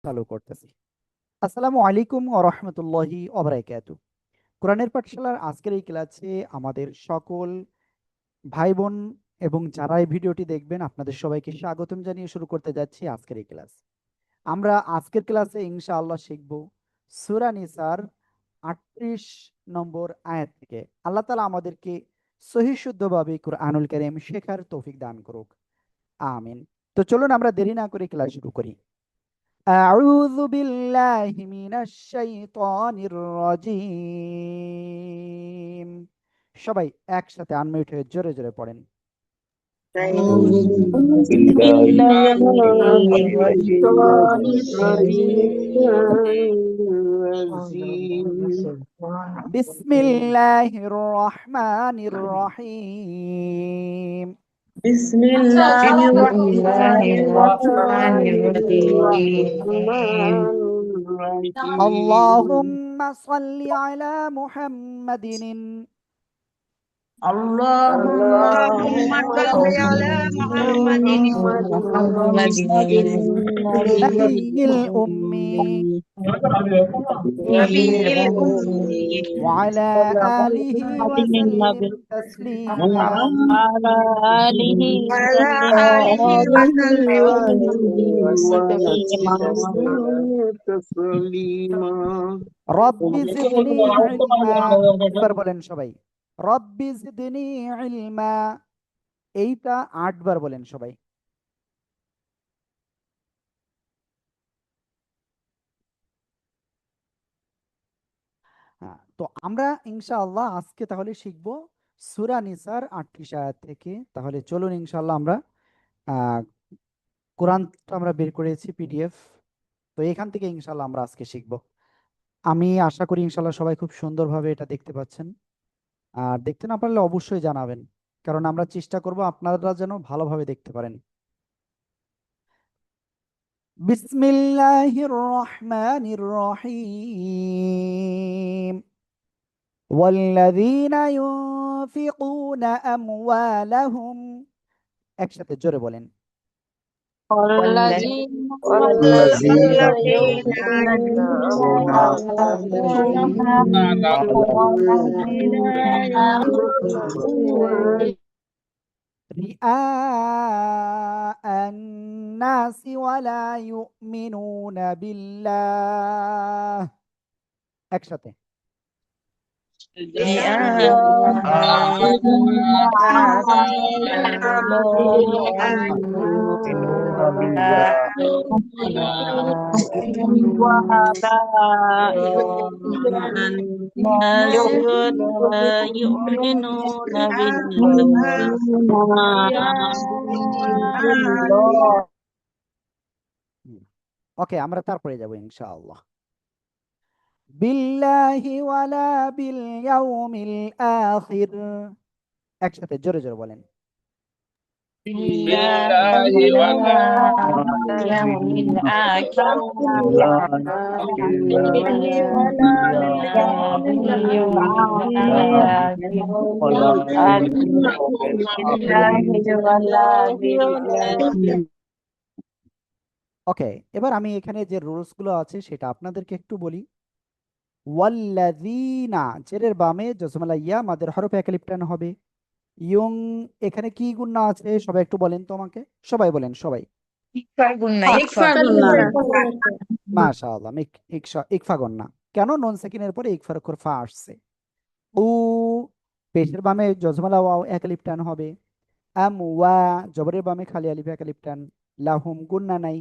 চালু করতেছি। আসসালামু আলাইকুম ওয়া রাহমাতুল্লাহি ওয়া বারাকাতুহু। কোরআনের পাঠশালার আজকের এই ক্লাসে আমাদের সকল ভাই বোন এবং যারা এই ভিডিওটি দেখবেন আপনাদের সবাইকে স্বাগতম জানিয়ে শুরু করতে যাচ্ছি আজকের এই ক্লাস। আমরা আজকের ক্লাসে ইনশাআল্লাহ শিখব সূরা নিসার ৩৮ নম্বর আয়াত থেকে। আল্লাহ তাআলা আমাদেরকে সহিহ শুদ্ধভাবে কুরআনুল কারীম শেখার তৌফিক দান করুক। আমিন। তো চলুন আমরা দেরি না করে ক্লাস শুরু করি। أعوذ بالله من الشيطان الرجيم সবাই একসাথে আনমিউট হয়ে জোরে জোরে পড়েন। أعوذ بسم بالله الله من الشيطان الرجيم بسم الله الرحمن الرحيم بسم بسم الله الله الرحمن الرحمن الرحيم الرحيم اللهم صل على محمد اللهم اللهم صل صل على على محمد محمد النبي الأمي النبي الأمي وعلى آله وسلم تسليما وعلى آله وعلى آله وسلم وسلم تسليما رب زدني علما একবার বলেন সবাই رب زدني علما এইটা ৮ বার বলেন সবাই। তো আমরা ইনশাআল্লাহ আজকে তাহলে শিখব সূরা নিসার ৩৮ আয়াত থেকে। তাহলে চলুন ইনশাআল্লাহ আমরা আহ, কোরআনটা আমরা বের করেছি পিডিএফ। তো এখান থেকে ইনশাআল্লাহ আমরা আজকে শিখব। আমি আশা করি ইনশাআল্লাহ সবাই খুব সুন্দরভাবে এটা দেখতে পাচ্ছেন। আর দেখতে না পারলে অবশ্যই জানাবেন, কারণ আমরা চেষ্টা করব আপনারা যেন ভালোভাবে দেখতে পারেন। বিসমিল্লাহির রহমানির রহিম والذين ينفقون أموالهم একসাথে জোরে বলেন والذين والذين ينفقون أموالهم رئاء الناس ولا يؤمنون بالله একসাথে الناس ولا يؤمنون بالله ওকে, আমরা তারপরে যাব ইনশাআল্লাহ। বিল্লাহি ওয়ালা বিল ইয়াউমিল আখির একসাথে জোরে জোরে বলেন بالله ولا باليوم الآخر ওকে, এবার আমি এখানে যে রুলস গুলো আছে সেটা আপনাদেরকে একটু বলি। ওয়াল্লাযীনা জেরের বামে জজমালা ইয়া মাদের হরফে একালিপ্টান হবে। ইয়ং এখানে কি গুণা আছে সবাই একটু বলেন তো আমাকে, সবাই বলেন সবাই। মাশাআল্লাহ, ইকফা গুণা। কেন নুন সাকিনের পরে ইকফার অক্ষর ফা আসছে। উ পেশের বামে জজমালা ওয়াও একালিপ্টান হবে। আম ওয়া জবরের বামে খালি আলিফ একালিপ্টান। লাহুম গুণা নাই।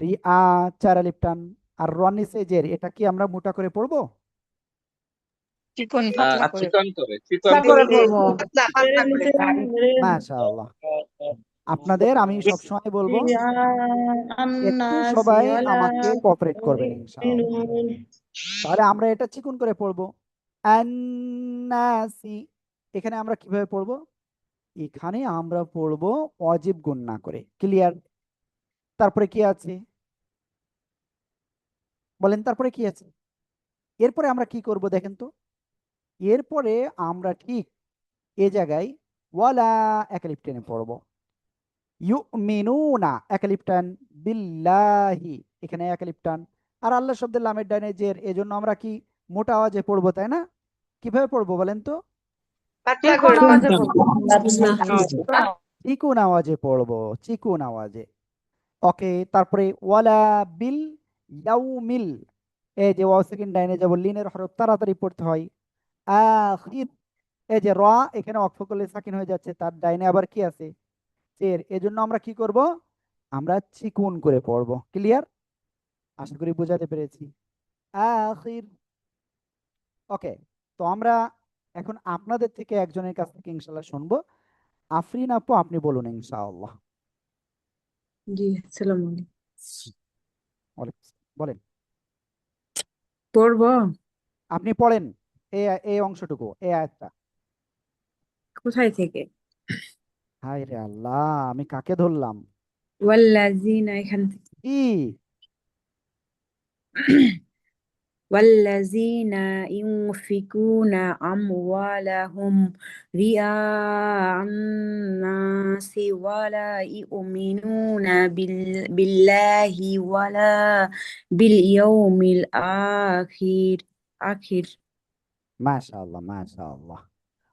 রি আ চার আলিফ টান। আর রনিসে জের, এটা কি আমরা মোটা করে পড়বো? পাতলা করে মাশাআল্লাহ। আপনাদের আমি সবসময় বলবো একটু সবাই আমাকে কোঅপারেট করবেন ইনশাআল্লাহ। তাহলে আমরা এটা চিকন করে পড়বো আন্নাসি। এখানে আমরা কিভাবে পড়বো? এখানে আমরা পড়বো অজীব গুণনা করে। ক্লিয়ার? তারপরে কি আছে বলেন, তারপরে কি আছে? এরপরে আমরা কি করব দেখেন তো। এরপরে আমরা ঠিক এ জায়গায় ওয়ালা একালিফ টেনে পড়বো। ইউমিনুনা একালিফ টান, বিল্লাহি এখানে একালিফ টান। আর আল্লাহ শব্দের লামের ডানে জের, এজন্য আমরা কি মোটা আওয়াজে পড়বো, তাই না? কিভাবে পড়বো বলেন তো? পাতলা করে চিকুন আওয়াজে পড়বো, চিকুন আওয়াজে। ওকে, তারপরে ওয়ালা বিল ইয়াউমিল, এই যে ওয়াও সেকেন্ড ডাইনে যাব, লিনের হরফ তাড়াতাড়ি পড়তে হয়। আখির, এই যে র, এখানে অক্ষ করলে সাকিন হয়ে যাচ্ছে, তার ডাইনে আবার কি আছে, চের, এজন্য আমরা কি করব, আমরা চিকুন করে পড়বো। ক্লিয়ার? আশা করি বোঝাতে পেরেছি। আখির। ওকে, তো আমরা এখন আপনাদের থেকে একজনের কাছ থেকে ইনশাল্লাহ শুনবো। আফরিন আপু, আপনি বলুন ইনশাআল্লাহ। জি, আসসালামু আলাইকুম। ওয়ালাইকুম আসসালাম। বলেন, পড়বো? আপনি পড়েন এই এই অংশটুকু, এই আয়াতটা। কোথায় থেকে? হায় রে আল্লাহ, আমি কাকে ধরলাম? ওয়াল্লাযিনা, এখান থেকে। কি? والذين ينفقون أموالهم رئاء الناس ولا يؤمنون بالله ولا باليوم الآخر آخر মাশাআল্লাহ, মাশাআল্লাহ।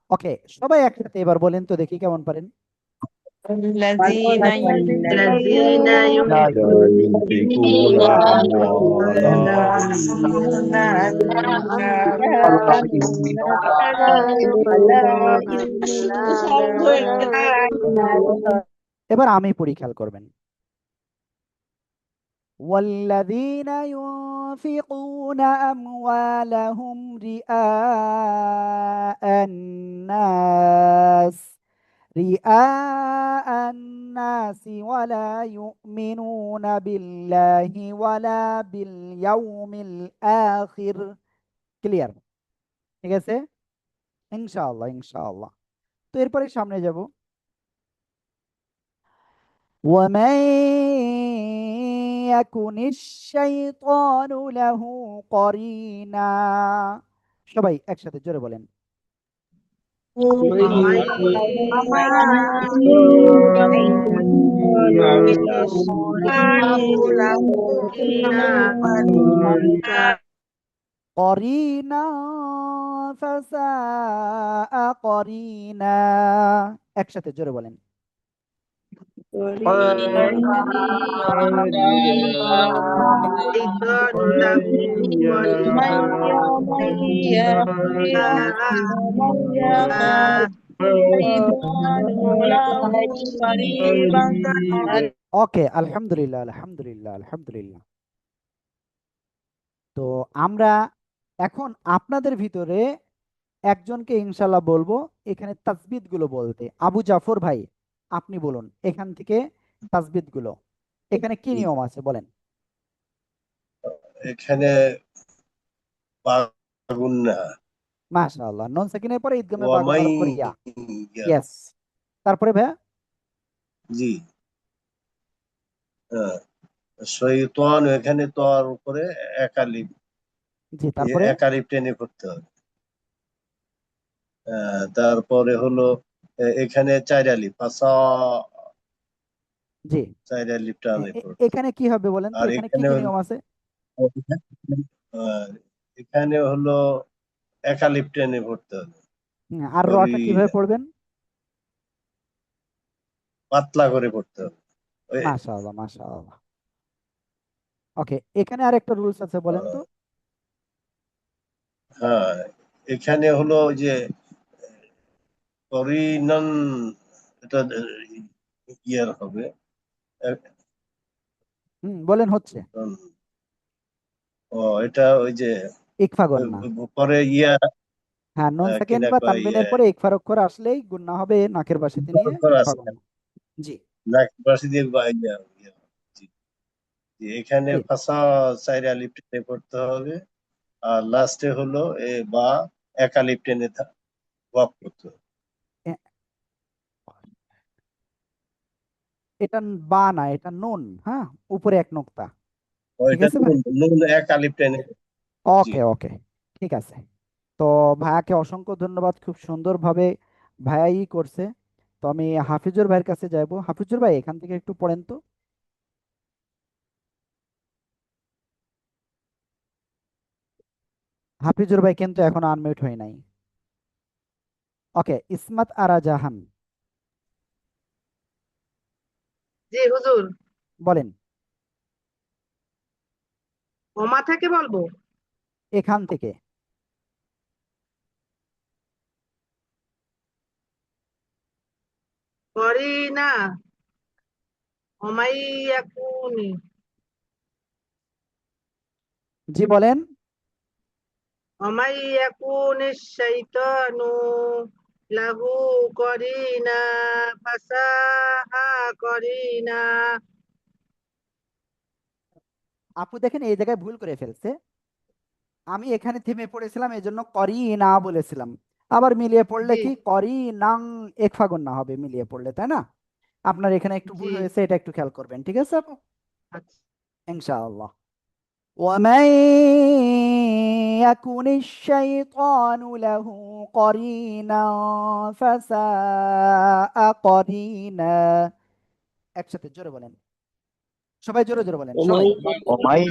ওকে, সবাই একসাথে এবার বলেন তো দেখি কেমন পারেন। الذين الذين ينفقون ينفقون أموالهم رئاء الناس এবার আমি পড়ি, খেয়াল করবেন। والذين ينفقون أموالهم رئاء الناس ولا يؤمنون بالله ولا باليوم الآخر। ক্লিয়ার? ঠিক আছে, ইনশাআল্লাহ, ইনশাআল্লাহ। তো এরপরে সামনে যাব। ومن يكن الشيطان له قرينا, সবাই একসাথে জোরে বলেন। قرينا فساء قرينا, একসাথে জোরে বলেন। ওকে, আলহামদুলিল্লাহ, আলহামদুলিল্লাহ, আলহামদুলিল্লাহ। তো আমরা এখন আপনাদের ভিতরে একজনকে ইনশাল্লাহ বলবো এখানে তাসবিদ গুলো বলতে। আবু জাফর ভাই, আপনি বলুন এখান থেকে তাসবিদ গুলো। এখানে কি নিয়ম আছে বলেন। এখানে বাগুন্না মাশাআল্লাহ, নুন সাকিনের পরে ঈদগামে বা ওয়ামাই হরফ করে ইয়া। ইয়েস, তারপরে ভাইয়া। জি, শয়তান, এখানে তর উপরে একালিপ, জি, তারপরে একালিপ টেনে পড়তে হবে। তারপরে হলো এখানে চাইরালি পাশা, জি, চাইরালি টানে পড়তে হবে। এখানে কি হবে বলেন তো, আর এখানে কি এখানে কি হলো নিয়ম আছে? এখানে হলো একালিপ টেনে পড়তে হবে। আর রটা কিভাবে পড়বেন? পাতলা করে পড়তে হবে। মাশাআল্লাহ, মাশাআল্লাহ। ওকে, এখানে আরেকটা রুলস আছে, বলেন তো। হ্যাঁ, এখানে হলো ওই যে করিনন, এটা ইয়ার হবে। বলেন, হচ্ছে ও, এটা ওই যে ইকফা গন্না। পরে ইয়া, হ্যাঁ, নুন সাকিন কিনা বা কয় তানবিনের পরে ইকফা অক্ষর আসলেই গুন্না হবে, নাকের পাশে নিয়ে ইকফা আছে গন্না। জি, নাক পাশে দিয়ে জি, জি, এখানে জি। ফাসা চাইরে আলিফ টেনে পড়তে হবে। আর লাস্টে হলো বা এক আলিফ টেনে ওয়াক করতে হবে। এ- এটা বা না, এটা নুন, হ্যাঁ, উপরে এক নোক্তা। ঠিক ওইটা আছে ভাই? নুন এক আলিফ টেনে। জি, ওকে, ওকে, ঠিক আছে। তো ভাইয়াকে অসংখ্য ধন্যবাদ, খুব সুন্দরভাবে ভাইয়াই করছে। তো আমি হাফিজুর ভাইয়ের কাছে যাইবো। হাফিজুর ভাই এখান থেকে একটু পড়েন তো। হাফিজুর ভাই কিন্তু এখন আনমিউট হয় নাই। ওকে, ইসমাত আরা জাহান জি হুজুর, বলেন। ওমা থেকে বলবো। এখান থেকে। করি না, ওমাইয়াকুনি, জি বলেন। ওমাইয়াকুনি শাইতানু লাহু করিনা ফাসাহা করিনা। আপু দেখেন এই জায়গায় ভুল করে ফেলছে। আমি এখানে থেমে পড়েছিলাম, এই জন্য করি না বলেছিলাম। আবার মিলিয়ে পড়লে জি কি করি নাং, একফা গুন্না হবে মিলিয়ে পড়লে, তাই না? আপনার এখানে একটু ভুল জি, হয়েছে, এটা একটু খেয়াল করবেন, ঠিক আছে আপু? আচ্ছা। ইনশাআল্লাহ। ومن يكن الشيطان له قرينا فساء قرينا। একসাথে জোরে বলেন, সবাই জোরে জোরে বলেন সবাই। ومن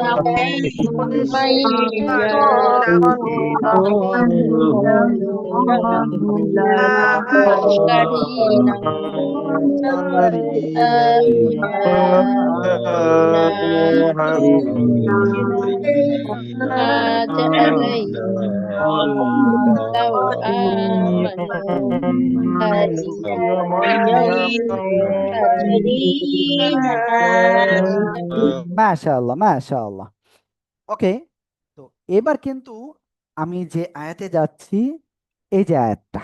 يكن الشيطان له الشيطان قرينا মাশাআল্লাহ মাশাআল্লাহ। ওকে, তো এবার কিন্তু আমি যে আয়াতে যাচ্ছি, এই যে আয়াতটা,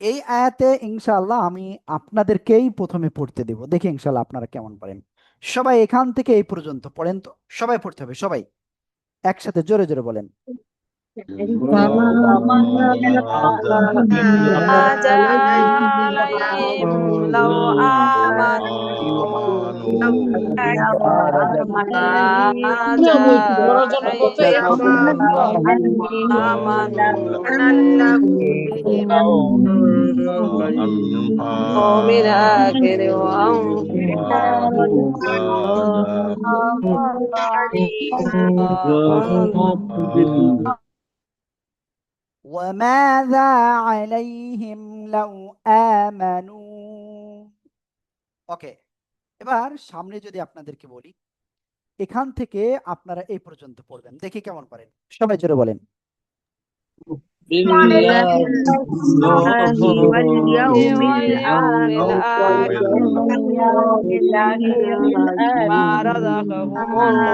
এই আয়াতে ইনশাআল্লাহ আমি আপনাদেরকেই প্রথমে পড়তে দেব। দেখি ইনশাআল্লাহ আপনারা কেমন পারেন। সবাই এখান থেকে এই পর্যন্ত পড়েন তো, সবাই পড়তে হবে, সবাই একসাথে জোরে জোরে বলেন। ماذا عليهم لو آمنوا ماذا عليهم آمنوا أن له بهم قوم الآخر وأنفسهم وماذا عليهم لو آمنوا। ওকে, এবার সামনে যদি আপনাদেরকে বলি, এখান থেকে আপনারা এই পর্যন্ত পড়বেন, দেখি কেমন পারেন, সবাই জোরে বলেন। بالله واليوم واليوم الآخر ما رزقهم الله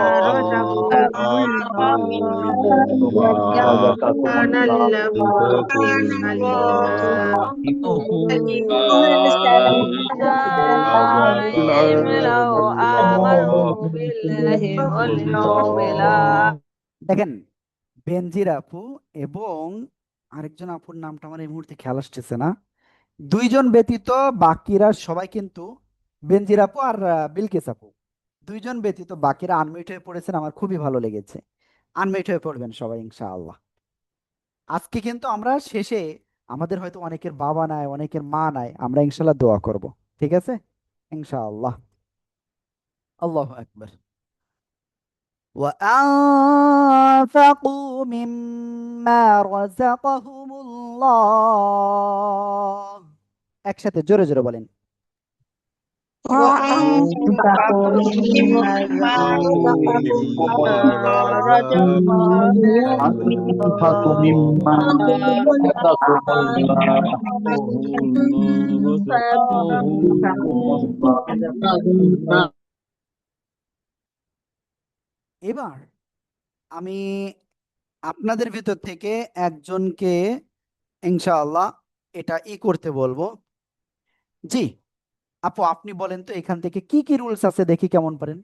كان له عليما عليهم لو آمنوا بالله واليوم الآخر দেখেন, বেনজির আপু এবং আরেকজন আপুর নামটা আমার এই মুহূর্তে খেয়াল আসতেছে না, দুইজন ব্যতীত বাকিরা সবাই কিন্তু, বেনজির আপু আর বিলকিস আপু, দুইজন ব্যতীত বাকিরা আনমিউট হয়ে পড়েছেন। আমার খুবই ভালো লেগেছে। আনমিউট হয়ে পড়বেন সবাই ইনশাআল্লাহ। আজকে কিন্তু আমরা শেষে, আমাদের হয়তো অনেকের বাবা নাই, অনেকের মা নাই, আমরা ইনশাআল্লাহ দোয়া করব, ঠিক আছে? ইনশাআল্লাহ। আল্লাহু আকবার। وأنفقوا مما رزقهم الله। একসাথে জোরে জোরে বলেন। وأنفقوا مما أنفقوا مما رزقكم الله এবার আমি আপনাদের ভিতর থেকে একজনকে ইনশাআল্লাহ এটা করতে বলবো। জি আপু, আপনি বলেন তো এখান থেকে কি কি রুলস আছে, দেখি কেমন পারেন।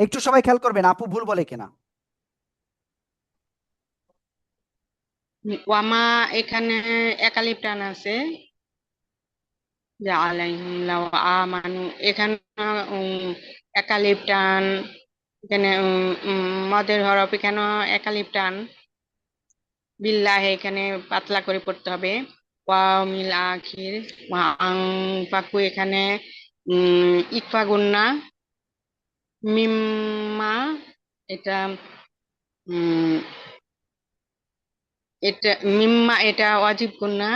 একটু সবাই খেয়াল করবেন, আপু ভুল বলে কিনা। ওয়ামা এখানে একালিপ টান আছে, যে আলাইহিম লাউ আমানু এখানে একালিপ টান, এখানে মদের হরফ এখানে একালিপ টান। বিল্লাহ এখানে পাতলা করে পড়তে হবে। ওয়া মিল আখির, ওয়া পাকু এখানে ইকফা গুন্না। মিম্মা এটা উম এটা মিম্মা এটা ওয়াজিব গুন্না।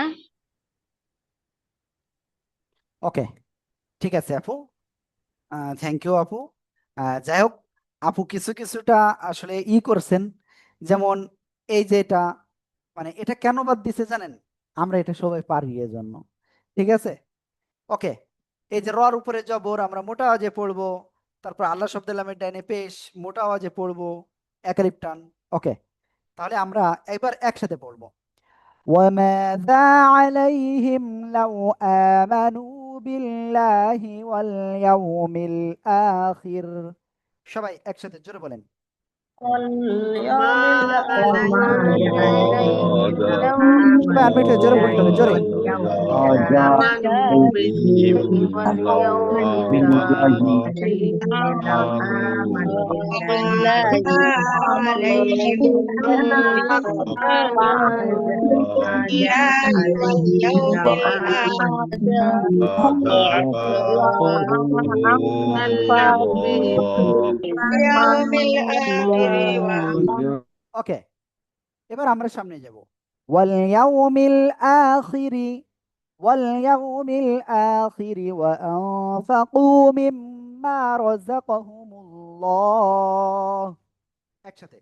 ওকে, ঠিক আছে আপু, থ্যাংক ইউ আপু। যাই হোক, আপু কিছু কিছুটা আসলে করছেন, যেমন এই যে এটা, মানে এটা কেন বাদ দিছে জানেন? আমরা এটা সবাই পারি এজন্য। ঠিক আছে, ওকে। এই যে রর উপরে জবর আমরা মোটা আওয়াজে পড়বো, তারপর আল্লাহ শব্দের লামের ডাইনে পেশ মোটা আওয়াজে পড়বো, একালিপ টান। ওকে, তাহলে আমরা এবার একসাথে পড়বো। وماذا عليهم لو آمنوا بالله واليوم الآخر। সবাই একসাথে জোরে বলেন। واليوم وما الآخر هذا لو সবাই আনমিউট হয়ে জোরে বলতে হবে, জোরে। واليوم هذا عليهم لو آمنوا لو آمنوا بالله عليهم هذا عليهم لو يوم الآخر ওকে, এবার আমরা সামনে যাব। ওয়াল আখিরি واليوم الآخر وأنفقوا مما رزقهم الله। একসাথে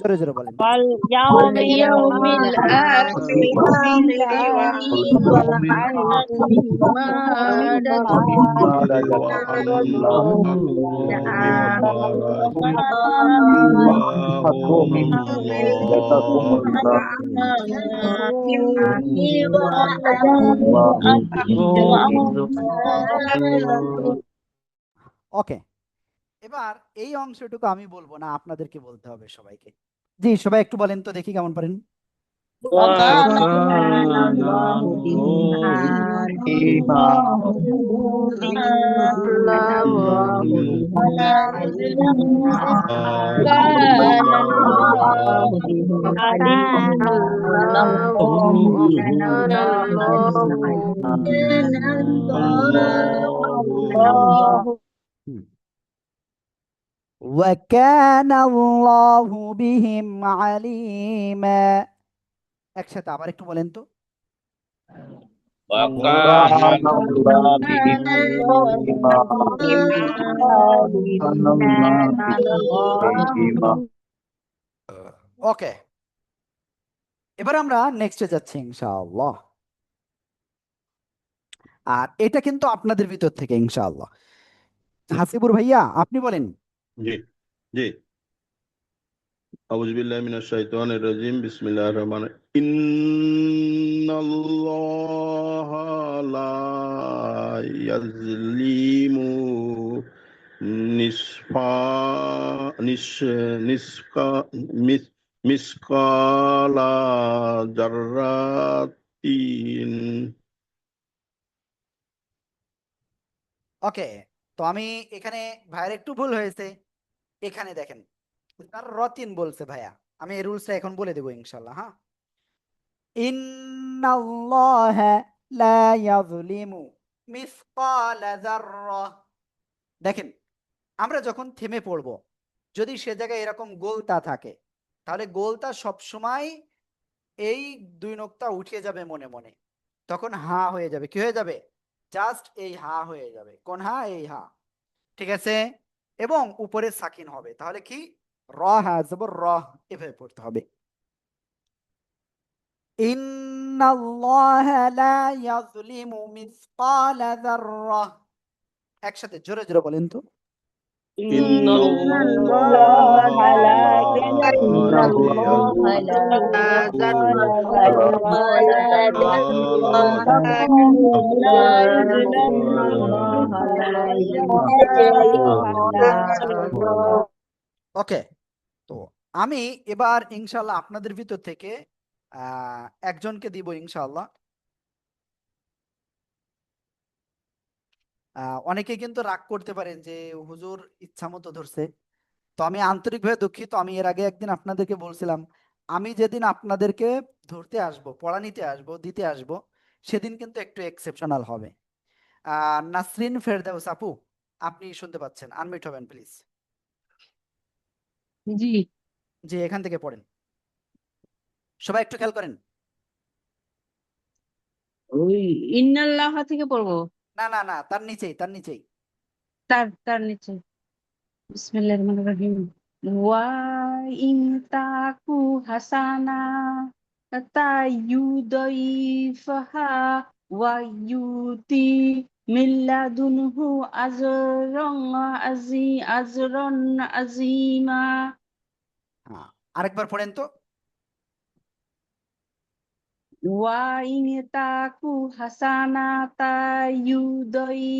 জোরে জোরে বলেন। واليوم الآخر واليوم مما رزقهم وأنفقوا مما رزقهم الله ওকে, এবার এই অংশটুকু আমি বলবো না, আপনাদেরকে বলতে হবে সবাইকে। জি, সবাই একটু বলেন তো দেখি কেমন পারেন। وكان الله بما وكان الله بهم عليما। একসাথে আবার একটু বলেন তো। وكان الله بهم عليما ওকে, এবার আমরা নেক্সটে যাচ্ছি ইনশাআল্লাহ। আর এটা কিন্তু আপনাদের ভিতর থেকে ইনশাআল্লাহ। হাসিবুর ভাইয়া আপনি বলেন। জি জি আউযু বিল্লাহি মিনাশ শাইতানির রাজিম বিসমিল্লাহির রহমানির ইন্নাল্লাহা লা ইয়াজলিমু নিসফা নিস নিসকা মিস মিসকালা যাররাতিন। ওকে, তো আমি এখানে ভাইয়ের একটু ভুল হয়েছে। এখানে দেখেন তার রতিন বলছে ভাইয়া, আমি এই রুলসটা এখন বলে দেবো ইনশাআল্লাহ। হ্যাঁ, ইন্নাল্লাহা লা ইয়াযলিমু মিসকালা যাররা। দেখেন, আমরা যখন থেমে পড়ব, যদি সে জায়গায় এরকম গোলতা থাকে, তাহলে গোলতা সবসময় এই দুই নোক্তা উঠিয়ে যাবে মনে মনে, তখন হা হয়ে যাবে। কি হয়ে যাবে? জাস্ট এই হা হয়ে যাবে। কোন হা? এই হা। ঠিক আছে, এবং উপরে সাকিন হবে, তাহলে কি র হা জবর র, এভাবে পড়তে হবে। ইন্নাল্লাহা লা ইয়াযলিমু মিসকালা যাররা। একসাথে জোরে জোরে বলেন তো। ওকে, তো আমি এবার ইনশাআল্লাহ আপনাদের ভিতর থেকে একজনকে দিব ইনশাআল্লাহ। অনেকে কিন্তু রাগ করতে পারেন যে হুজুর ইচ্ছা মতো ধরছে, তো আমি আন্তরিকভাবে দুঃখিত। আমি এর আগে একদিন আপনাদেরকে বলছিলাম আমি যেদিন আপনাদেরকে ধরতে আসব, পড়া নিতে আসব, দিতে আসব, সেদিন কিন্তু একটু এক্সেপশনাল হবে। নাসরিন ফেরদাউস আপু, আপনি শুনতে পাচ্ছেন, আনমিউট হবেন প্লিজ। জি। যে এখান থেকে পড়েন, সবাই একটু খেয়াল করেন। ওই ইন্নাল্লাহ থেকে পড়বো, না না না, তার নিচেই, তার নিচেই। তার নিচে। বিসমিল্লাহির রহমানির রহিম। ওয়া ইন তাকু হাসানা তায়ুদাইফাহা ওয়া ইউতি মিল্লাদুনহু আজরন আজিমা। হ্যাঁ, আরেকবার পড়েন তো। ওয়া ইন তাকু হাসানা তায়ুদাইফাহা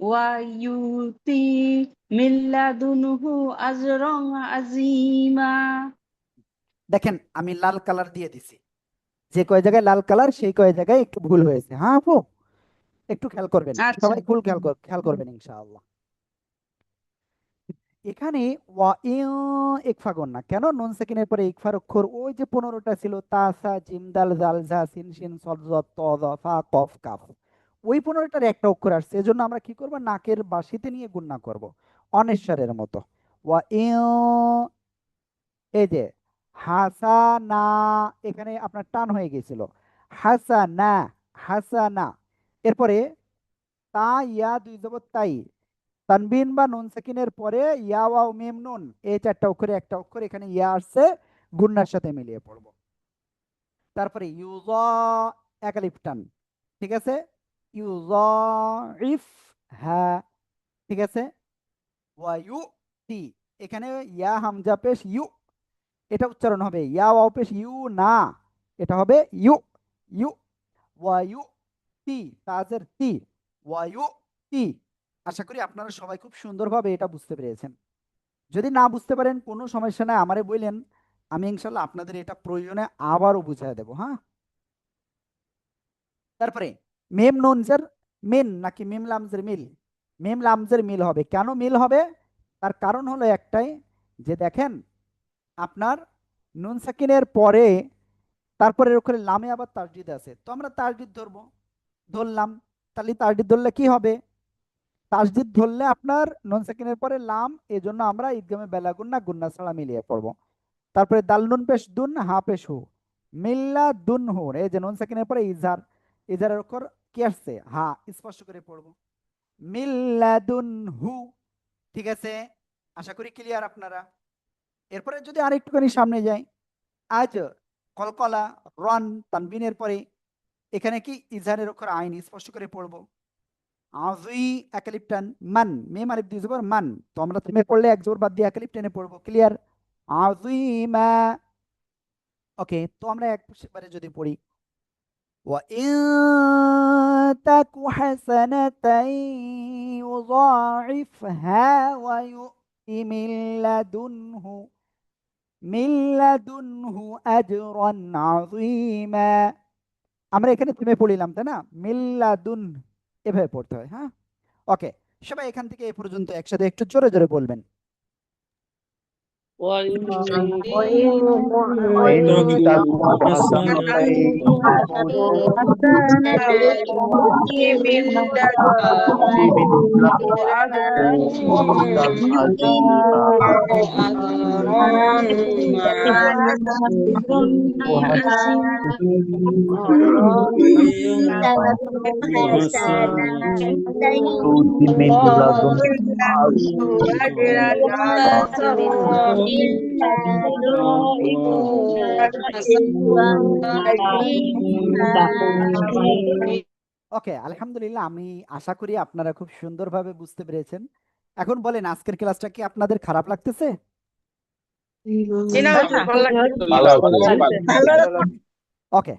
ওয়া ইউতি মিল্লাদুনহু আজরন আজিমা। দেখেন আমি লাল কালার দিয়ে দিছি, যে কয় জায়গায় লাল কালার সেই কয় জায়গায় একটু ভুল হয়েছে। হ্যাঁ আপু, একটু খেয়াল করবেন, আচ্ছা। সবাই ফুল খেয়াল করবেন ইনশাআল্লাহ। এখানে ইকফা গন্না কেন, নুন সেকিনের পরে ইকফার অক্ষর ওই যে 15টা ছিল, তা সা জিম দাল জাল জা সিন শিন সদ জদ ত দ ফা কফ কাফ, ওই 15টার একটা অক্ষর আসছে, এজন্য আমরা কি করব, নাকের বাসিতে নিয়ে গুণনা করব অনেশ্বরের মতো। ওয়া এই যে হাসানা, এখানে আপনার টান হয়ে গেছিল, হাসানা, হাসানা। এরপরে তা ইয়া দুই জবর তাই, তানবিন বা নুন সাকিনের পরে ইয়া ওয়াও মিম নুন, এই 4টা অক্ষরে একটা অক্ষর এখানে ইয়া আসছে, গুন্নার সাথে মিলিয়ে পড়বো। তারপরে ইউজা, একালিফ টান, ঠিক আছে, ইউজাইফ, হ্যাঁ ঠিক আছে, ওয়ায়ু তি, এখানে ইয়া হামজা পেশ ইউ, এটা উচ্চারণ হবে, ইয়া ওয়াও পেশ ইউ না, এটা হবে ইউ, ইউ, ওয়ায়ু তি, তাজের তি, ওয়ায়ু তি। আশা করি আপনারা সবাই খুব সুন্দরভাবে এটা বুঝতে পেরেছেন। যদি না বুঝতে পারেন কোনো সমস্যা নাই, আমারে বললেন, আমি ইনশাল্লাহ আপনাদের এটা প্রয়োজনে আবারও বুঝিয়ে দেবো। হ্যাঁ, তারপরে মেম নুনজের মিন নাকি মিম লামজের মিল, মিম লামজের মিল হবে। কেন মিল হবে, তার কারণ হলো একটাই, যে দেখেন আপনার নুন সাকিনের পরে তারপরে ওখানে লামে আবার তাসদিদ আছে, তো আমরা তাসদিদ ধরবো, ধরলাম, তাহলে তাসদিদ ধরলে কি হবে, তাসদিদ ধরলে আপনার নুন সাকিনের পরে লাম, এজন্য আমরা ঈদগামে বেলা গুন্না, গুন্না ছাড়া মিলিয়ে পড়বো। তারপরে দাল নুন পেশ দুন, হা পেশ হু, মিল্লা দুন হু, এই যে নুন সাকিনের পরে ইজার, ইজারের অক্ষর কি আসছে, হা, স্পষ্ট করে পড়বো, মিল্লা দুন হু, ঠিক আছে, আশা করি ক্লিয়ার আপনারা। এরপরে যদি আরেকটুখানি সামনে যাই, আজ কলকলা রন তানবিনের পরে এখানে কি ইজারের অক্ষর আইন, স্পষ্ট করে পড়বো, আযী একালিফ টান, মান মিম আলিফ দুই জবর মান, তো আমরা থেমে পড়লে এক জবর বাদ দিয়ে একালিফ টেনে পড়বো, ক্লিয়ার, আযীমা। ওকে, তো আমরা একবারে যদি পড়ি, وَإِن تَكُ حَسَنَةً يُضَاعِفْهَا وَيُؤْتِ من لدنه أجرا عظيما। আমরা এখানে থেমে পড়িলাম, তাই না, মিল্লাদুন, এভাবে পড়তে হয়। হ্যাঁ, ওকে, সবাই এখান থেকে এই পর্যন্ত একসাথে একটু জোরে জোরে বলবেন। وإن وإن تك حسنة تؤتي من لدنها ওকে, আলহামদুলিল্লাহ, আমি আশা করি আপনারা খুব সুন্দরভাবে বুঝতে পেরেছেন। এখন বলেন, আজকের ক্লাসটা কি আপনাদের খারাপ লাগতেছে? ওকে,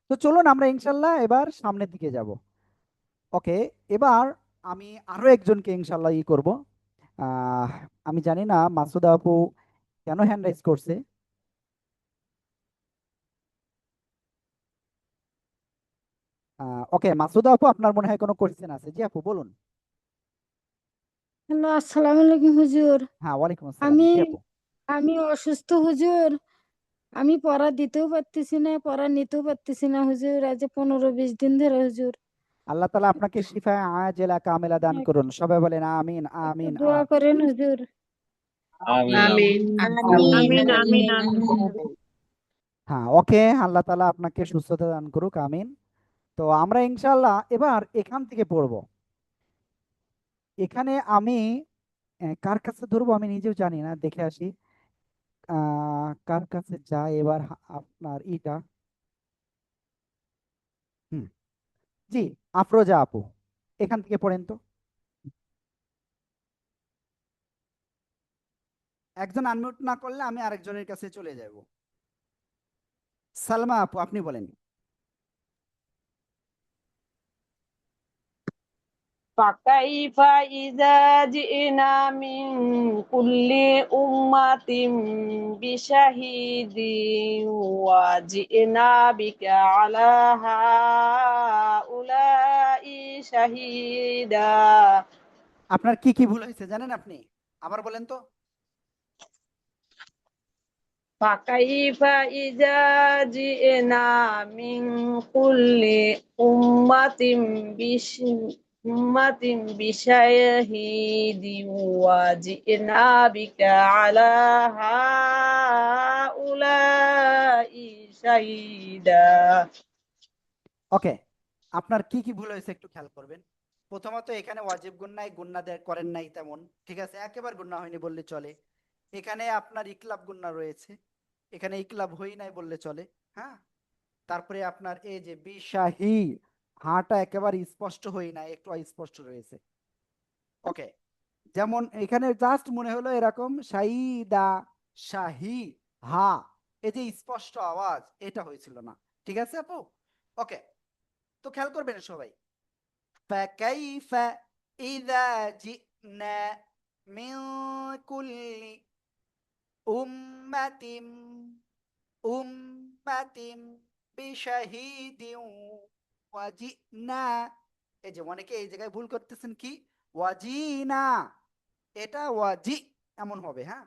তো চলুন আমরা ইনশাল্লাহ এবার সামনের দিকে যাব। ওকে, এবার আমি আরো একজনকে ইনশাল্লাহ করব। আমি জানি না মাসুদা আপু কেন হ্যান্ড রাইজ করছে। ওকে, মাসুদা আপু, আপনার মনে হয় কোনো কোশ্চেন আছে? জি আপু বলুন। হ্যালো, আসসালামু আলাইকুম হুজুর। হ্যাঁ, ওয়ালাইকুম আসসালাম। আমি জি আপু। আমি অসুস্থ হুজুর, আমি পড়া দিতেও পারতেছি না, পড়া নিতেও পারতেছি না হুজুর, আজ 15-20 দিন ধরে হুজুর। আল্লাহ তাআলা আপনাকে শিফা আজেলা কামেলা দান করুন। সবাই বলেন আমিন একটু আমিন দোয়া আমিন। করেন হুজুর। আমিন। আমিন আমিন আমিন হ্যাঁ, ওকে, আল্লাহ তাআলা আপনাকে সুস্থতা দান করুক, আমিন। তো আমরা ইনশাআল্লাহ এবার এখান থেকে পড়ব। এখানে আমি কার কাছে ধরবো আমি নিজেও জানি না, দেখে আসি কার কাছে যায় এবার। আপনার ইটা, হুম, জি, আফরোজা আপু, এখান থেকে পড়েন তো। একজন আনমিউট না করলে আমি আরেকজনের কাছে চলে যাব। সালমা আপু, আপনি বলেন। فكيف إذا جئنا من كل أمة بشهيد وجئنا بك على هؤلاء شهيدا আপনার কি কি ভুল হয়েছে জানেন আপনি? আবার বলেন তো। فكيف إذا جئنا من كل أمة أمة بشهيد وجئنا بك على هؤلاء شهيدا ওকে, আপনার কি কি ভুল হয়েছে একটু খেয়াল করবেন। প্রথমত এখানে ওয়াজিব গুন্নায় গুন্না করেন নাই তেমন, ঠিক আছে, একেবারে গুন্না হয়নি বললে চলে। এখানে আপনার ইকলাব গুন্না রয়েছে, এখানে ইকলাব হই নাই বললে চলে। হ্যাঁ, তারপরে আপনার এই যে বিশাহি, হাটা একেবারে স্পষ্ট হই না, একটু অস্পষ্ট রয়েছে। ওকে, যেমন এখানে জাস্ট মনে হলো এরকম শাহিদা, শাহি, হা, এই যে স্পষ্ট আওয়াজ এটা হয়েছিল না, ঠিক আছে আপু? ওকে, তো খেয়াল করবেন সবাই। فكيف إذا جئنا من كل أمة أمة بشهيد وجئنا, এই যে অনেকে এই জায়গায় ভুল করতেছেন, কি ওয়াজিনা, এটা ওয়াজি এমন হবে। হ্যাঁ,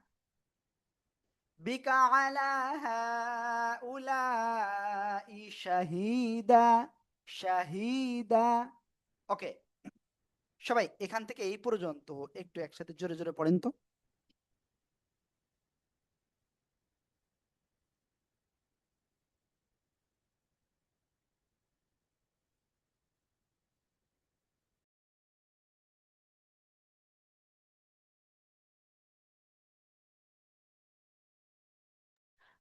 বিকা আলা হাউলাই শাহিদা, শাহিদা। ওকে, সবাই এখান থেকে এই পর্যন্ত একটু একসাথে জোরে জোরে পড়েন তো।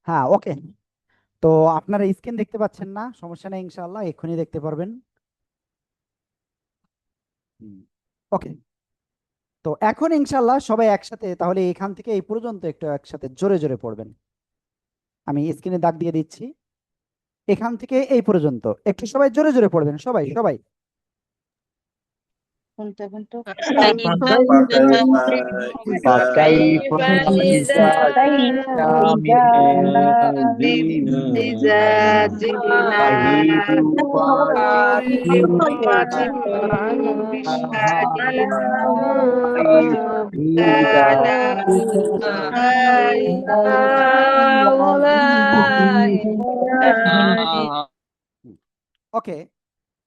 হ্যাঁ, ওকে, তো আপনারা স্ক্রিন দেখতে পাচ্ছেন না, সমস্যা নেই, ইনশাআল্লাহ এক্ষুনি দেখতে পারবেন। ওকে, তো এখন ইনশাআল্লাহ সবাই একসাথে তাহলে এখান থেকে এই পর্যন্ত একটু একসাথে জোরে জোরে পড়বেন। আমি স্ক্রিনে দাগ দিয়ে দিচ্ছি, এখান থেকে এই পর্যন্ত একটু সবাই জোরে জোরে পড়বেন, সবাই সবাই। فكيف إذا جئنا من إذا جئنا شهيد ওকে,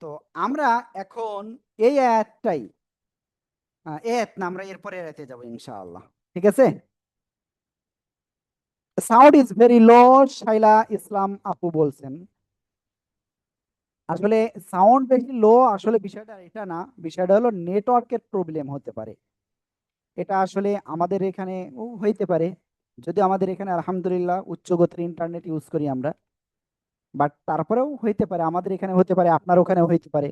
তো আমরা এখন এই আয়াতটাই আয়াত না, আমরা এরপরে আয়াতে যাব ইনশাআল্লাহ, ঠিক আছে? Sound is very low, Shaila Islam আপু বলছেন। আসলে সাউন্ড বেশি লো, আসলে বিষয়টা এটা না, বিষয়টা হলো নেটওয়ার্কের প্রবলেম হতে পারে। এটা আসলে আমাদের এখানে হইতে পারে, যদি আমাদের এখানে আলহামদুলিল্লাহ উচ্চ গতির ইন্টারনেট ইউজ করি আমরা, বাট তারপরেও হইতে পারে আমাদের এখানে হতে পারে, আপনার ওখানে হইতে পারে।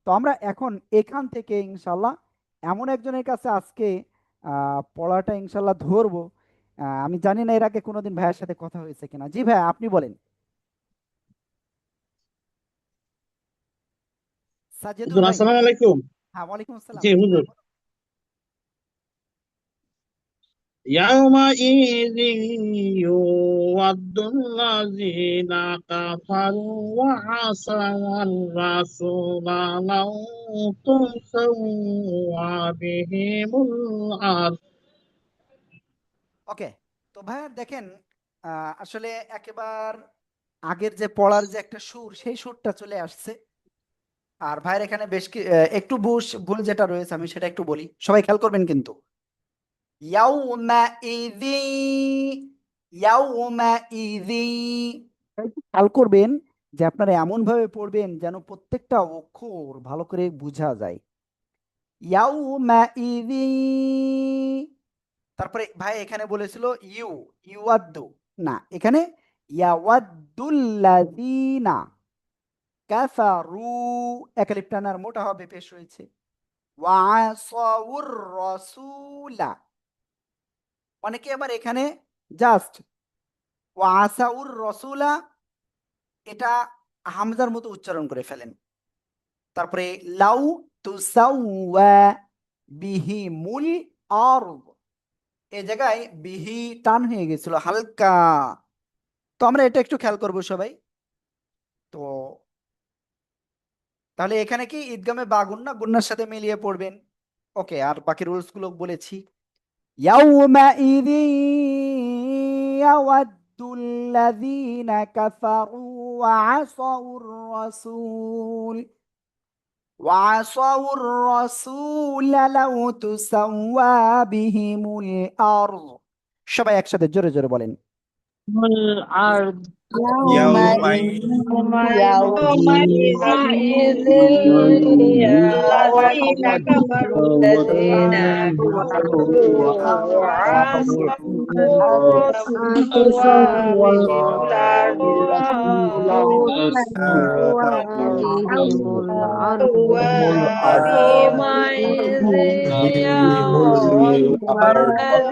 তো আমরা এখন এখান থেকে ইনশাল্লাহ এমন একজনের কাছে আজকে পড়াটা ইনশাল্লাহ ধরবো। আমি জানি না এর আগে কোনোদিন ভাইয়ের সাথে কথা হয়েছে কিনা। জি ভাই, আপনি বলেন। সাজেদুল ভাই। আসসালামু আলাইকুম। হ্যাঁ, ওয়ালাইকুম আসসালাম। জি হুজুর। يومئذ يود الذين كفروا وعصوا الرسول لو تسوى بهم الأرض। ওকে, তো ভাইয়া দেখেন, আসলে একেবার আগের যে পড়ার যে একটা সুর, সেই সুরটা চলে আসছে। আর ভাইয়ের এখানে একটু ভুল যেটা রয়েছে আমি সেটা একটু বলি, সবাই খেয়াল করবেন কিন্তু। ইয়াউমাইযি, ইয়াউমাইযি, একটু খেয়াল করবেন যে আপনারা এমন ভাবে পড়বেন যেন প্রত্যেকটা অক্ষর ভালো করে বোঝা যায়। ইয়াউমাইযি, তারপরে ভাই এখানে বলেছিল ইউয়াদ্দু, না, এখানে ইয়াওয়াদ্দুল্লাযীনা কাফারু, একালিফ টানার মোটা হবে পেশ রয়েছে। ওয়াসাউর রাসূলা, অনেকে আবার এখানে জাস্ট ওয়াসাউর রাসূলা এটা হামজার মতো উচ্চারণ করে ফেলেন। তারপরে লাউ তুসাওয়া বিহিমুল আরদ, এই জায়গায় বিহি টান হয়ে গেছিল হালকা। তো আমরা এটা একটু খেয়াল করব সবাই। তো তাহলে এখানে কি ঈদগামে বা গুন্না, গুন্নার সাথে মিলিয়ে পড়বেন। ওকে, আর বাকি রুলস গুলো বলেছি। ইয়াউমাইযি ইয়াওয়াদ্দুল্লাযীনা কাফারু ওয়া আসাউর রাসূল ওয়াসাউর রাসূল লাউ তুসাওয়া বিহিমুল আরদ। সবাই একসাথে জোরে জোরে বলেন। الأرض يومئذ الذين كفروا الذين كفروا وعصوا الرسول ويومئذ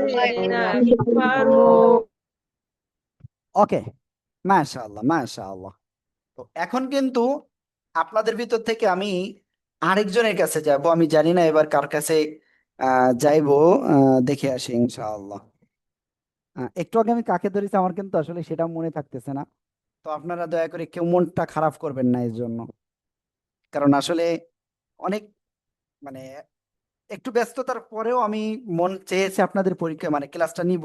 الذين كفروا। ওকে, মাশাআল্লাহ মাশাআল্লাহ। তো এখন কিন্তু আপনাদের ভিতর থেকে আমি আরেকজনের কাছে যাব। আমি জানি না এবার কার কাছে যাইবো, দেখে আসি ইনশাআল্লাহ। একটু আগে আমি কাকে ধরেছি আমার কিন্তু আসলে সেটা মনে থাকতেছে না। তো আপনারা দয়া করে কেউ মনটা খারাপ করবেন না এর জন্য, কারণ আসলে অনেক মানে একটু ব্যস্ততার পরেও আমি মন চেয়েছে আপনাদের পরীক্ষা মানে ক্লাসটা নিব,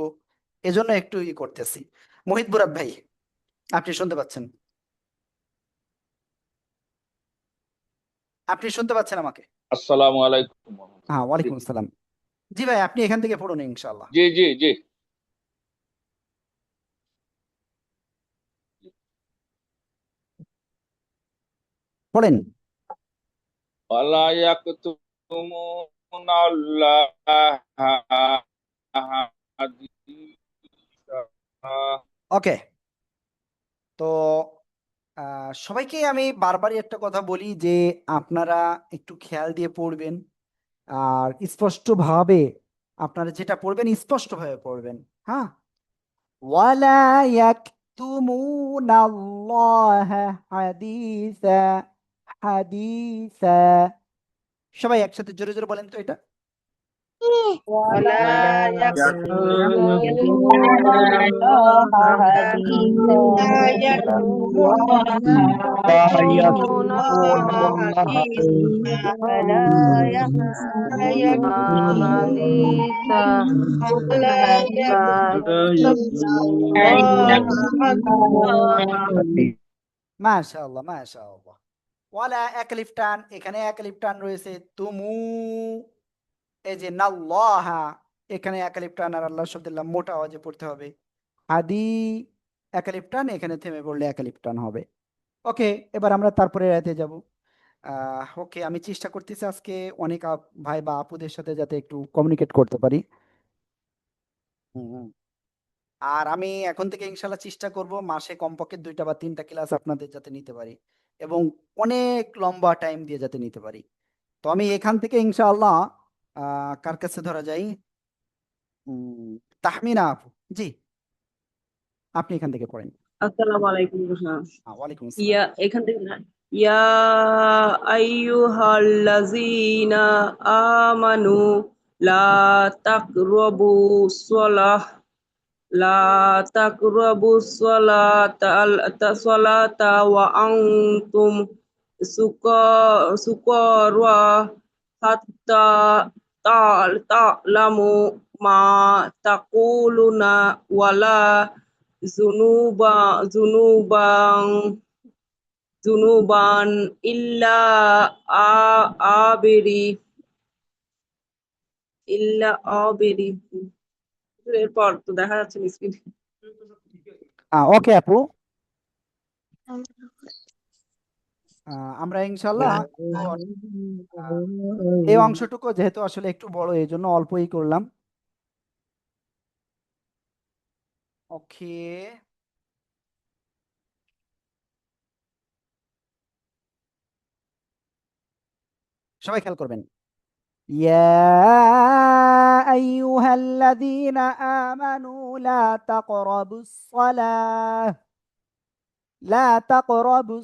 এজন্য একটু করতেছি। মোহিত বুরাক ভাই, আপনি শুনতে পাচ্ছেন? আপনি শুনতে পাচ্ছেন আমাকে? আসসালামু আলাইকুম। হ্যাঁ, ওয়ালাইকুম আসসালাম। জি ভাই, আপনি এখান থেকে পড়ুন ইনশাআল্লাহ। জি জি জি। পড়েন। ওয়ালা ইয়াকতুমুনাল্লাহা হাদিসা। ওকে, তো সবাইকে আমি বারবারই একটা কথা বলি যে আপনারা একটু খেয়াল দিয়ে পড়বেন, আর স্পষ্টভাবে আপনারা যেটা পড়বেন স্পষ্টভাবে পড়বেন। হ্যাঁ, ওয়ালা ইয়াকতুমুনাল্লাহা হাদিসা, হাদিসা। সবাই একসাথে জোরে জোরে বলেন তো এটা। ولا মাশাআল্লাহ মাশাআল্লাহ। ওয়ালা একালিফ টান, এখানে একালিফ টান রয়েছে। তুমু, এই যে নাল্লাহা, এখানে একালিফ টান আর আল্লাহ শব্দের মোটা আওয়াজে পড়তে হবে। আদি একালিফ টান, এখানে থেমে পড়লে একালিফ টান হবে। ওকে, এবার আমরা তারপরে রাতে যাব। ওকে, আমি চেষ্টা করতেছি আজকে অনেক ভাই বা আপুদের সাথে যাতে একটু কমিউনিকেট করতে পারি। হুম। আর আমি এখন থেকে ইনশাল্লাহ চেষ্টা করব মাসে কমপক্ষে 2টা বা 3টা ক্লাস আপনাদের যাতে নিতে পারি, এবং অনেক লম্বা টাইম দিয়ে যাতে নিতে পারি। তো আমি এখান থেকে ইনশাআল্লাহ কার কাছে ধরা যায়, তাহমিনা আপু, জি আপনি এখান থেকে পড়েন। আসসালামু আলাইকুম। ওয়ালাইকুম ইয়া আসসালাম। এখান থেকে না, ইয়া আইয়ুহাল্লাযীনা আমানু লা তাকরাবু সলাহ লা তাকরাবু সলাতা ওয়া আনতুম সুকারা হাত্তা ta'lamu ma taquluna wala zunuban zunuban illa abiri ইল্লা আবিরি। এরপর তো দেখা যাচ্ছে না স্ক্রিনে। ওকে আপু, আমরা ইনশাল্লাহ এখন, এই অংশটুকু যেহেতু আসলে একটু বড়, এই জন্য অল্পই করলাম। ওকে, সবাই খেয়াল করবেন। يا أيها الذين آمنوا لا تقربوا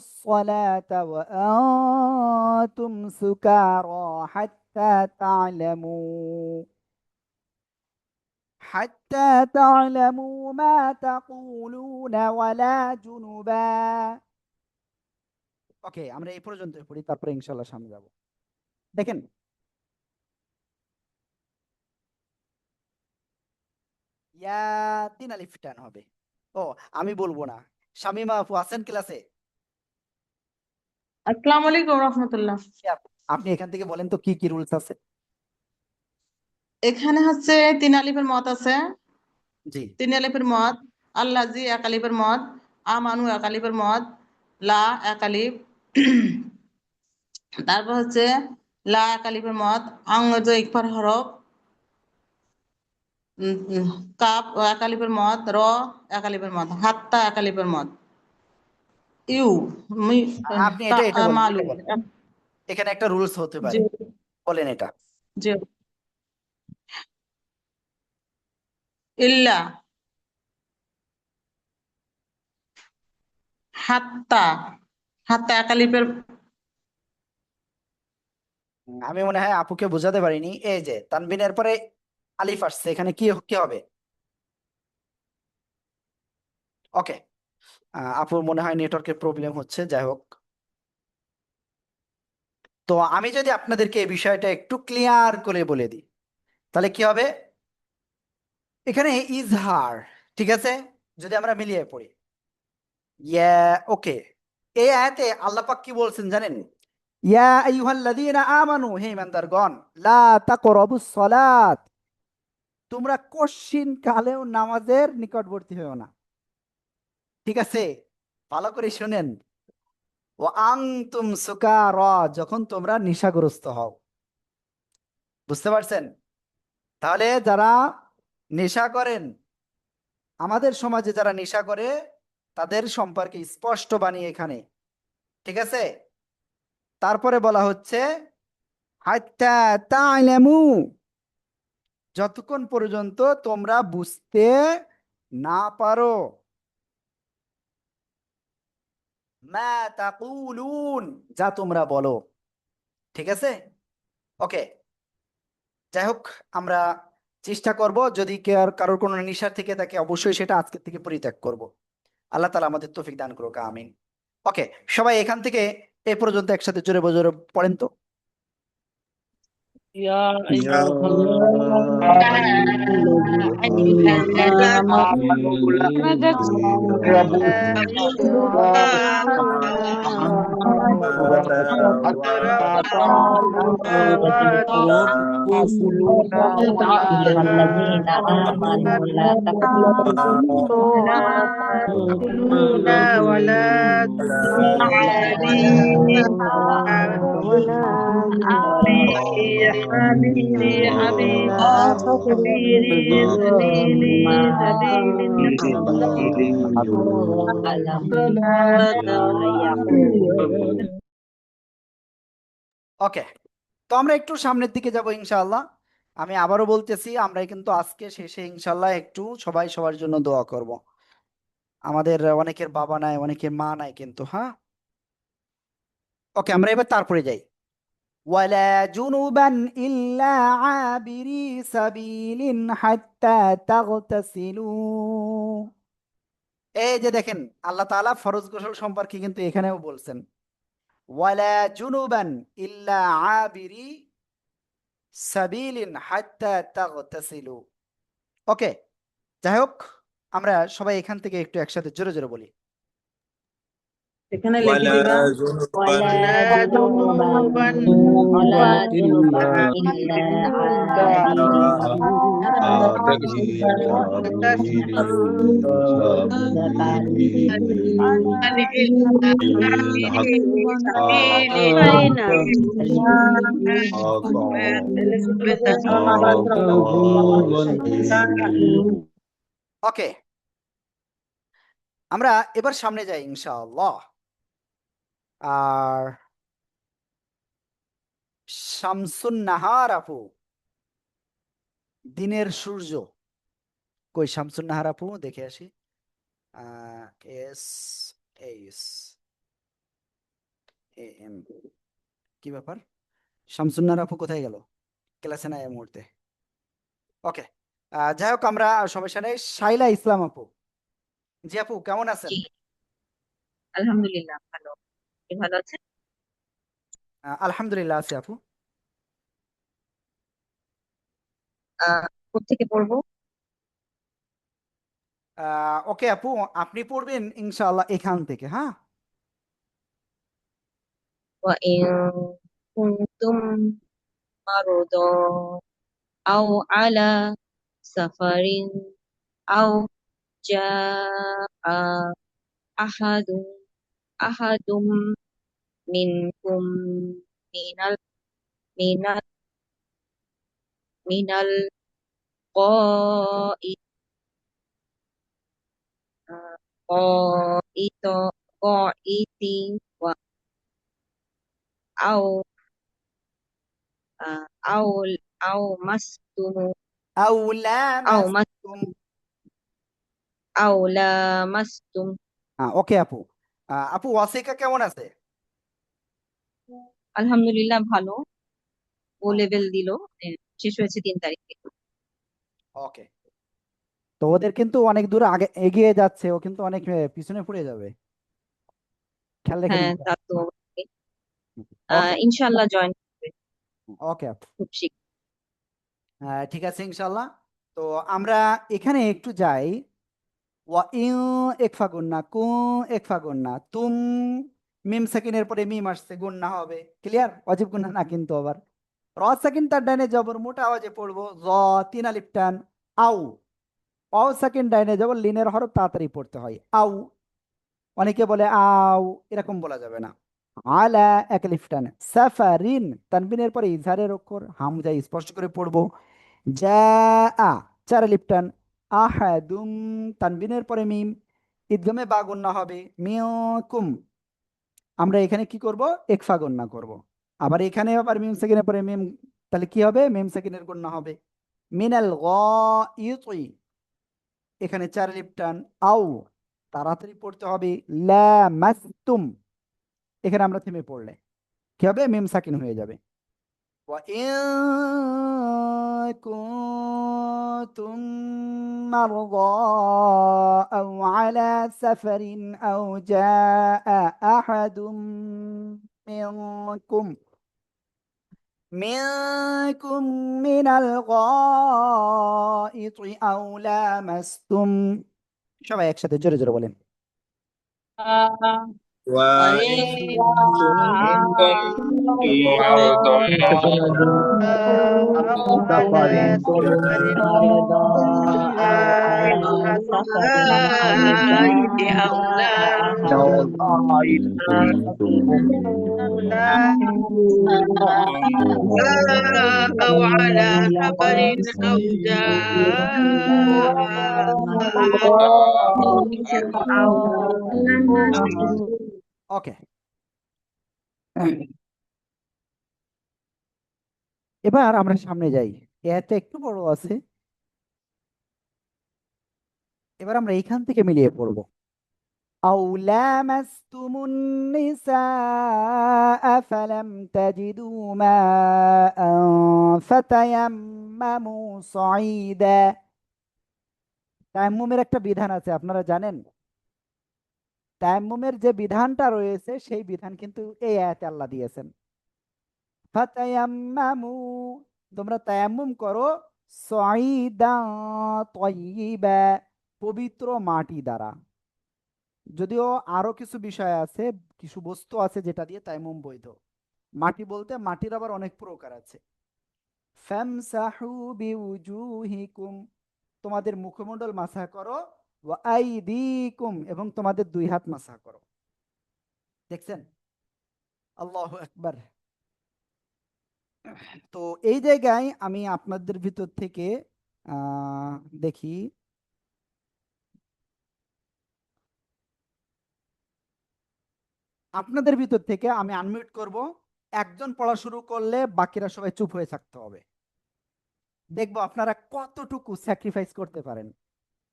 الصلاة وأنتم سكارى حتى تعلموا ما تقولون ولا جنبا। ওকে, আমরা এই পর্যন্ত পড়ি, তারপরে ইনশাআল্লাহ সামনে যাব। দেখেন, ইয়া 3 আলিফ টান হবে। ও, আমি বলবো না। শামিমা আপু আছেন ক্লাসে? আসসালামু আলাইকুম রহমতুল্লাহ। আপনি এখান থেকে বলেন তো কি কি রুলস আছে। এখানে হচ্ছে 3 আলিফের মত আছে। জি, 3 আলিফের মত, আল্লাজি 1 আলিফের মত, আমানু 1 আলিফের মত, লা 1 আলিফ, তারপর হচ্ছে লা 1 আলিফের মত, আং হচ্ছে ইকফার হরফ, কাপ 1 আলিফের মত, র 1 আলিফের মত, হাত্তা 1 আলিফের মত, ইউ আপনি এটা বলেন, মালু। এখানে একটা রুলস হতে পারে, জি বলেন এটা। জি। ইল্লা, হাত্তা, হাত্তা 1 আলিফের, আমি মনে হয় আপুকে বোঝাতে পারিনি। এই যে তানবিনের পরে আলিফ আসছে, এখানে কি কি হবে? ওকে, আপুর মনে হয় নেটওয়ার্কের প্রবলেম হচ্ছে, যাই হোক। তো আমি যদি আপনাদেরকে এই বিষয়টা একটু ক্লিয়ার করে বলে দিই, তাহলে কি হবে? এখানে ইজহার, ঠিক আছে, যদি আমরা মিলিয়ে পড়ি, ইয়া, ওকে, এই আয়াতে আল্লাহ পাক কি বলছেন জানেন? ইয়া আইয়ুহাল্লাযীনা আমানু, হে ঈমানদারগণ, লা তাকরাবুস সালাত, তোমরা কশিন কালেও নামাজের নিকটবর্তী হও না। ঠিক আছে, ভালো করে শুনেন। ও আনতুম সুকারা, যখন তোমরা নেশাগ্রস্ত হও। বুঝতে পারছেন? তাহলে যারা নেশা করেন, আমাদের সমাজে যারা নেশা করে, তাদের সম্পর্কে স্পষ্ট বাণী এখানে, ঠিক আছে। তারপরে বলা হচ্ছে হাত্তা তা'লামু, যতক্ষণ পর্যন্ত তোমরা বুঝতে না পারো, মা তাকুলুন, যা তোমরা বলো। ঠিক আছে, ওকে। যাই হোক, আমরা চেষ্টা করব, যদি কারোর কোনো নেশার থেকে থাকে, অবশ্যই সেটা আজকের থেকে পরিত্যাগ করব। আল্লাহ তাআলা আমাদের তৌফিক দান করুক, আমিন। ওকে, সবাই এখান থেকে এ পর্যন্ত একসাথে জোরে জোরে পড়েন তো। يا يا أيها الذين آمنوا لا تقربوا ولا ওকে, তো আমরা একটু সামনের দিকে যাব ইনশাআল্লাহ। আমি আবারও বলতেছি, আমরা কিন্তু আজকে শেষে ইনশাআল্লাহ একটু সবাই সবার জন্য দোয়া করব। আমাদের অনেকের বাবা নাই, অনেকের মা নাই কিন্তু, হ্যাঁ। ওকে, আমরা এবার তারপরে যাই। ওয়ালা জুনুবান ইল্লা আবিরি সাবিলিন হাত্তা তাগতাসিলু। এই যে দেখেন, আল্লাহ তাআলা ফরজ গোসল সম্পর্কে কিন্তু এখানেও বলছেন, ওয়ালা জুনুবান ইল্লা আবিরি সাবিলিন হাত্তা তাগতাসিলু। ওকে, যাই হোক, আমরা সবাই এখান থেকে একটু একসাথে জোরে জোরে বলি। এখানে লিখে দিবা ولا جنوبا جنوبا إلا ওকে, আমরা এবার সামনে যাই ইনশাআল্লাহ। আর শামসুন নাহার আপু, দিনের সূর্য, কই শামসুন নাহার আপু, দেখে আসি। এস এস এম, কি ব্যাপার, শামসুন নাহার আপু কোথায় গেল? ক্লাসে নাই এই মুহূর্তে। ওকে, যাই হোক, আমরা সবার সাথে শাইলা ইসলাম আপু। জি আপু, কেমন আছেন? জি, আলহামদুলিল্লাহ ভালো। আপনি ভালো আছেন? আলহামদুলিল্লাহ আছি আপু। কোত্থেকে পড়বো? ওকে আপু, আপনি পড়বেন ইনশাআল্লাহ এখান থেকে, হ্যাঁ। وإن كنتم مرضى أو على سفر أو جاء أحد أحد منكم من ال من ال من الغائط غائط غائط أو أو أو مستم আও أو লামাসতুম। أو لامستم ওকে আপু, আপু ওয়াসিকা কেমন আছে? আলহামদুলিল্লাহ ভালো। ও আহ, লেভেল দিল, শেষ হয়েছে 3 তারিখে। ওকে, তো ওদের কিন্তু অনেক দূর আগে এগিয়ে যাচ্ছে, ও কিন্তু অনেক পিছনে পড়ে যাবে, খেয়াল রেখে হ্যাঁ, দিন। তা তো ওকে, ইনশাল্লাহ জয়েন করবে ওকে আপু, খুব শীঘ্র। ঠিক আছে ইনশাআল্লাহ। তো আমরা এখানে একটু যাই। ওয়া ইউ একফা গুন্না, কু একফা গুন্না, তুম মিম সাকিনের পরে মিম আসছে, গুন্না হবে, ক্লিয়ার? অজীব গুন্না না কিন্তু আবার। র সাকিন তার ডাইনে জবর, মোটা আওয়াজে পড়বো, জ, তিন আলিফ টান, আউ। অ সাকিন ডাইনে জবর, লিনের হরফ তাড়াতাড়ি পড়তে হয়, আউ। অনেকে বলে আউ, এরকম বলা যাবে না। আলা, এক আলিফ টান, সাফারিন, তানবিনের পরে ইজহারের অক্ষর হামজা স্পর্শ করে পড়বো, যা, আ, চার আলিফ টান, আহাদুম, তানবিনের পরে মিম, ঈদগামে বা গুন্না হবে, মিয়াকুম। আমরা এখানে কি করব? একফা গণনা করব। আবার এখানে আবার মিম সেকেন্ডের পরে মিম, তাহলে কি হবে? মিম সেকেন্ডের গণনা হবে। মিনাল গায়িতি, এখানে চার আলিফ টান, আও, তাড়াতাড়ি পড়তে হবে, লামাসতুম, এখানে আমরা থেমে পড়লে কি হবে? মিম সাকিন হয়ে যাবে। وإن كنتم مرضى أو على سفر أو جاء أحد منكم من الغائط أو لامستم، সবাই একসাথে জোরে জোরে বলেন। وإن كنتم مرضى أو على سفر أو ওকে, এবার আমরা সামনে যাই। এতে একটু বড় আছে, এবার আমরা এইখান থেকে মিলিয়ে পড়বো। أو لامستم النساء فلم تجدوا ماء فتيمموا صعيدا। তায়াম্মুমের একটা বিধান আছে, আপনারা জানেন? তায়াম্মুমের যে বিধানটা রয়েছে সেই বিধান কিন্তু এই আয়াতে আল্লাহ দিয়েছেন। ফাতায়াম্মামু, তোমরা তায়াম্মুম করো সাইদান তয়্যিবা, পবিত্র মাটি দ্বারা। যদিও আরো কিছু বিষয় আছে, কিছু বস্তু আছে যেটা দিয়ে তায়াম্মুম বৈধ। মাটি বলতে মাটির আবার অনেক প্রকার আছে। ফামসাহু বিউজুহিকুম, তোমাদের মুখমণ্ডল মাসা করো, ওয়া আইদিকুম, এবং তোমাদের দুই হাত মাসা করো। দেখছেন? আল্লাহু আকবার। তো এই জায়গায় আমি আপনাদের ভিতর থেকে দেখি, আপনাদের ভিতর থেকে আমি আনমিউট করব। একজন পড়া শুরু করলে বাকিরা সবাই চুপ হয়ে থাকতে হবে। দেখবো আপনারা কতটুকু স্যাক্রিফাইস করতে পারেন।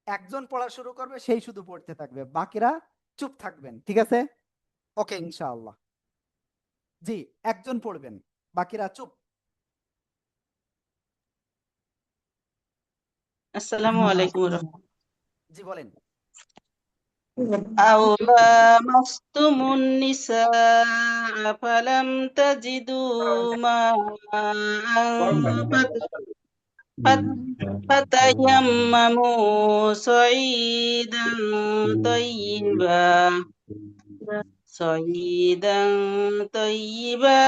একজন পড়া শুরু করবে, সেই শুধু পড়তে থাকবে, বাকিরা চুপ থাকবেন। ঠিক আছে? ওকে, ইনশাআল্লাহ। জি, একজন পড়বেন, বাকিরা চুপ। আসসালামু আলাইকুম জি বলেন। أو لامستم النساء فلم تجدوا ماء فتيمموا صعيدا طيبا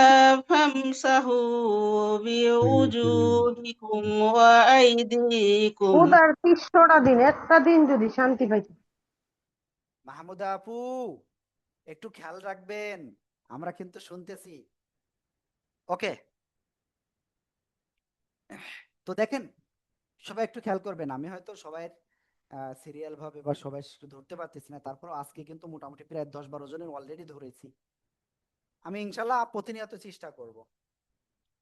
فامسحوا بوجوهكم وأيديكم। উদার ৩০টা দিন, একটা দিন যদি শান্তি পাইতো। মাহমুদা আপু, একটু খেয়াল রাখবেন, আমরা কিন্তু শুনতেছি। ওকে, তো দেখেন, সবাই একটু খেয়াল করবেন। আমি হয়তো সবাই সিরিয়াল ভাবে বা সবাই ধরতে পারতেছি না, তারপর আজকে কিন্তু মোটামুটি প্রায় 10-12 জনের অলরেডি ধরেছি। আমি ইনশাল্লাহ প্রতিনিয়ত চেষ্টা করব।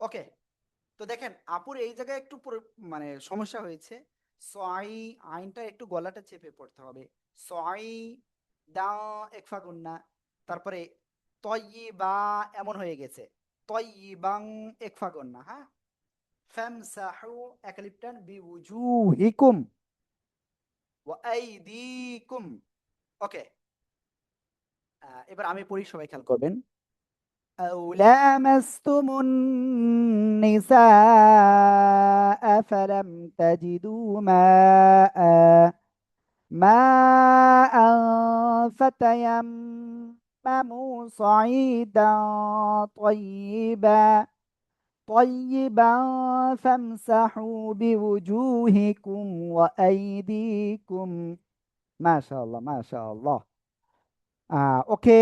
ওকে, তো দেখেন আপুর এই জায়গায় একটু মানে সমস্যা হয়েছে। সয় আইনটা একটু গলাটা চেপে পড়তে হবে। সয় দা একফা গুন্না, তারপরে তয়্যিবা এমন হয়ে গেছে, তয়্যিবাং একফা গুন্না। হ্যাঁ, ফামসাহু একালিপটান বিউজুহিকুম ওয়া আইদিকুম। ওকে, এবার আমি পড়ি, সবাই খেয়াল করবেন। أو لامستم النساء فلم تجدوا ماء فتيمموا صعيدا طيبا فامسحوا بوجوهكم وأيديكم। ما شاء الله ما شاء الله। ওকে,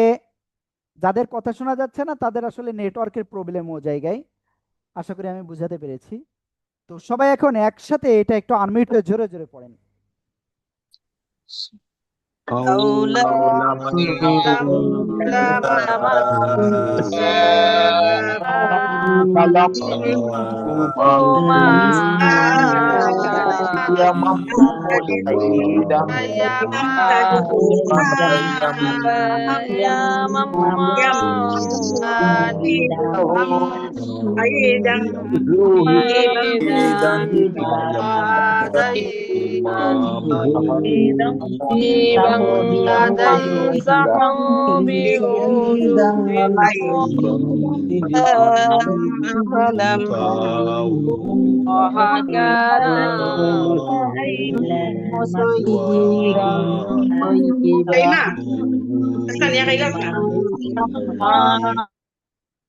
যাদের কথা শোনা যাচ্ছে না তাদের আসলে নেটওয়ার্কের প্রবলেম ও জায়গায়। আশা করি আমি বুঝাতে পেরেছি। তো সবাই এখন একসাথে এটা একটু আনমিউট হয়ে জোরে জোরে পড়েন। أو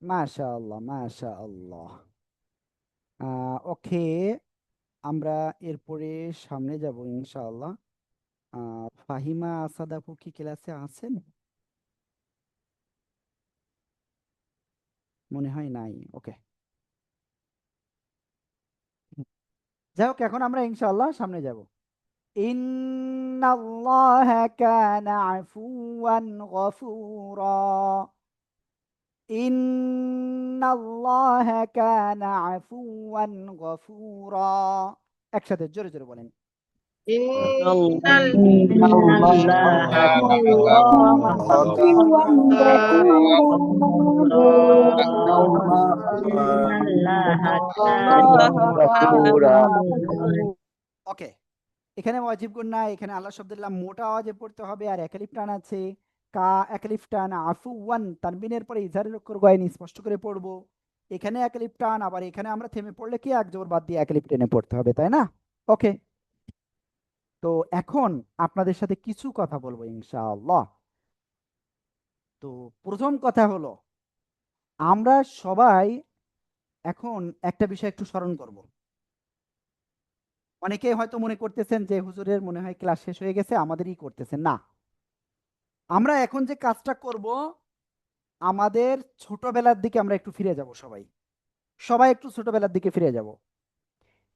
মাশাআল্লাহ মাশাআল্লাহ। ওকে, আমরা এরপরে সামনে যাব ইনশাআল্লাহ। ফাহিমা আসাদ আপু কি ক্লাসে আছেন? মনে হয় নাই। ওকে, যাই হোক, এখন আমরা ইনশাআল্লাহ সামনে যাব। ইন্নাল্লাহা কানা আফুওয়ান গফুরা। ইন্নাল্লাহা কানা আফুওয়ান গফুরা। একসাথে জোরে জোরে বলেন। ওকে, এখানে ওয়াজিব গুন্না, এখানে আল্লাহ শব্দুল্লাহ মোটা আওয়াজে পড়তে হবে, আর একালিফ টান আছে, কা একালিফ টান, আফুওয়ান তানবিনের পরে ইজারের অক্ষর গয়নি স্পষ্ট করে পড়বো। এখানে এক আলিফ টান, আবার এখানে আমরা থেমে পড়লে কি এক জবর বাদ দিয়ে এক আলিফ টেনে পড়তে হবে, তাই না? ওকে, তো এখন আপনাদের সাথে কিছু কথা বলবো ইনশাআল্লাহ। তো প্রথম কথা হলো, আমরা সবাই এখন একটা বিষয় একটু স্মরণ করব। অনেকে হয়তো মনে করতেছেন যে হুজুরের মনে হয় ক্লাস শেষ হয়ে গেছে, আমাদেরই করতেছেন না। আমরা এখন যে কাজটা করব, আমাদের ছোটবেলার দিকে আমরা একটু ফিরে যাব, সবাই সবাই একটু ছোটবেলার দিকে ফিরে যাব,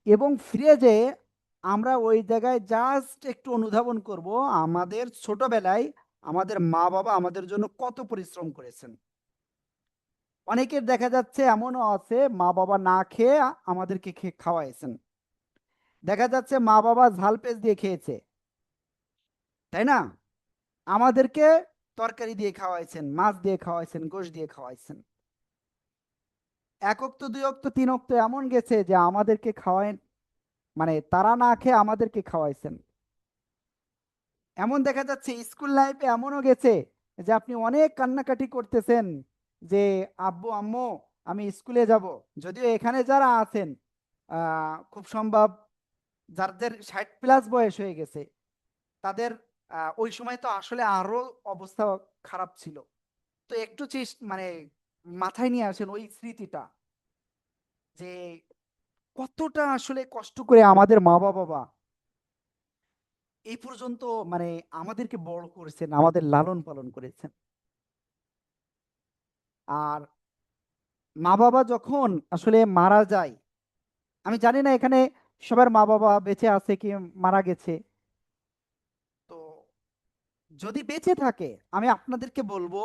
এবং ফিরে যেয়ে আমরা ওই জায়গায় জাস্ট একটু অনুধাবন করব আমাদের ছোটবেলায় আমাদের মা বাবা আমাদের জন্য কত পরিশ্রম করেছেন। অনেকের দেখা যাচ্ছে এমনও আছে মা বাবা না খেয়ে আমাদেরকে খাওয়াইছেন। দেখা যাচ্ছে মা বাবা ঝাল পেঁচ দিয়ে খেয়েছে, তাই না? আমাদেরকে তরকারি দিয়ে খাওয়াইছেন, মাছ দিয়ে খাওয়াইছেন, গোশ দিয়ে খাওয়াইছেন। এক অক্ত, দুই অক্ত, তিন অক্ত এমন গেছে যে আমাদেরকে খাওয়ায়, মানে তারা না খেয়ে আমাদেরকে খাওয়াইছেন। এমন দেখা যাচ্ছে স্কুল লাইফে এমনও গেছে যে আপনি অনেক কান্নাকাটি করতেছেন যে আব্বু আম্মু আমি স্কুলে যাব। যদিও এখানে যারা আছেন খুব সম্ভব যাদের 60+ বয়স হয়ে গেছে, তাদের ওই সময় তো আসলে আরো অবস্থা খারাপ ছিল। তো একটু মানে মাথায় নিয়ে আসেন ওই স্মৃতিটা, যে কতটা আসলে কষ্ট করে আমাদের মা বাবা এই পর্যন্ত মানে আমাদেরকে বড় করেছেন, আমাদের লালন পালন করেছেন। আর মা বাবা যখন আসলে মারা যায়, আমি জানি না এখানে সবার মা বাবা বেঁচে আছে কি মারা গেছে। তো যদি বেঁচে থাকে, আমি আপনাদেরকে বলবো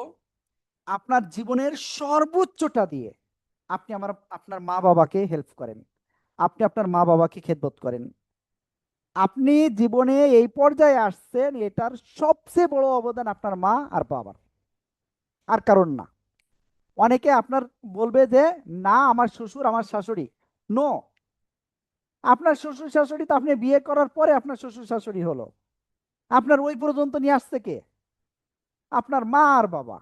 আপনার জীবনের সর্বোচ্চটা দিয়ে আপনি আপনার মা বাবাকে হেল্প করেন, আপনি আপনার মা বাবাকে খেদমত করেন। আপনি জীবনে এই পর্যায়ে আসছেন, এটার সবচেয়ে বড় অবদান আপনার মা আর বাবার, আর কারণ না। অনেকে আপনার বলবে যে না আমার শ্বশুর আমার শাশুড়ি। নো, আপনার শ্বশুর শাশুড়ি তো আপনি বিয়ে করার পরে আপনার শ্বশুর শাশুড়ি হলো। আপনার ওই পর্যন্ত নিয়ে আসছে কে? আপনার মা আর বাবা।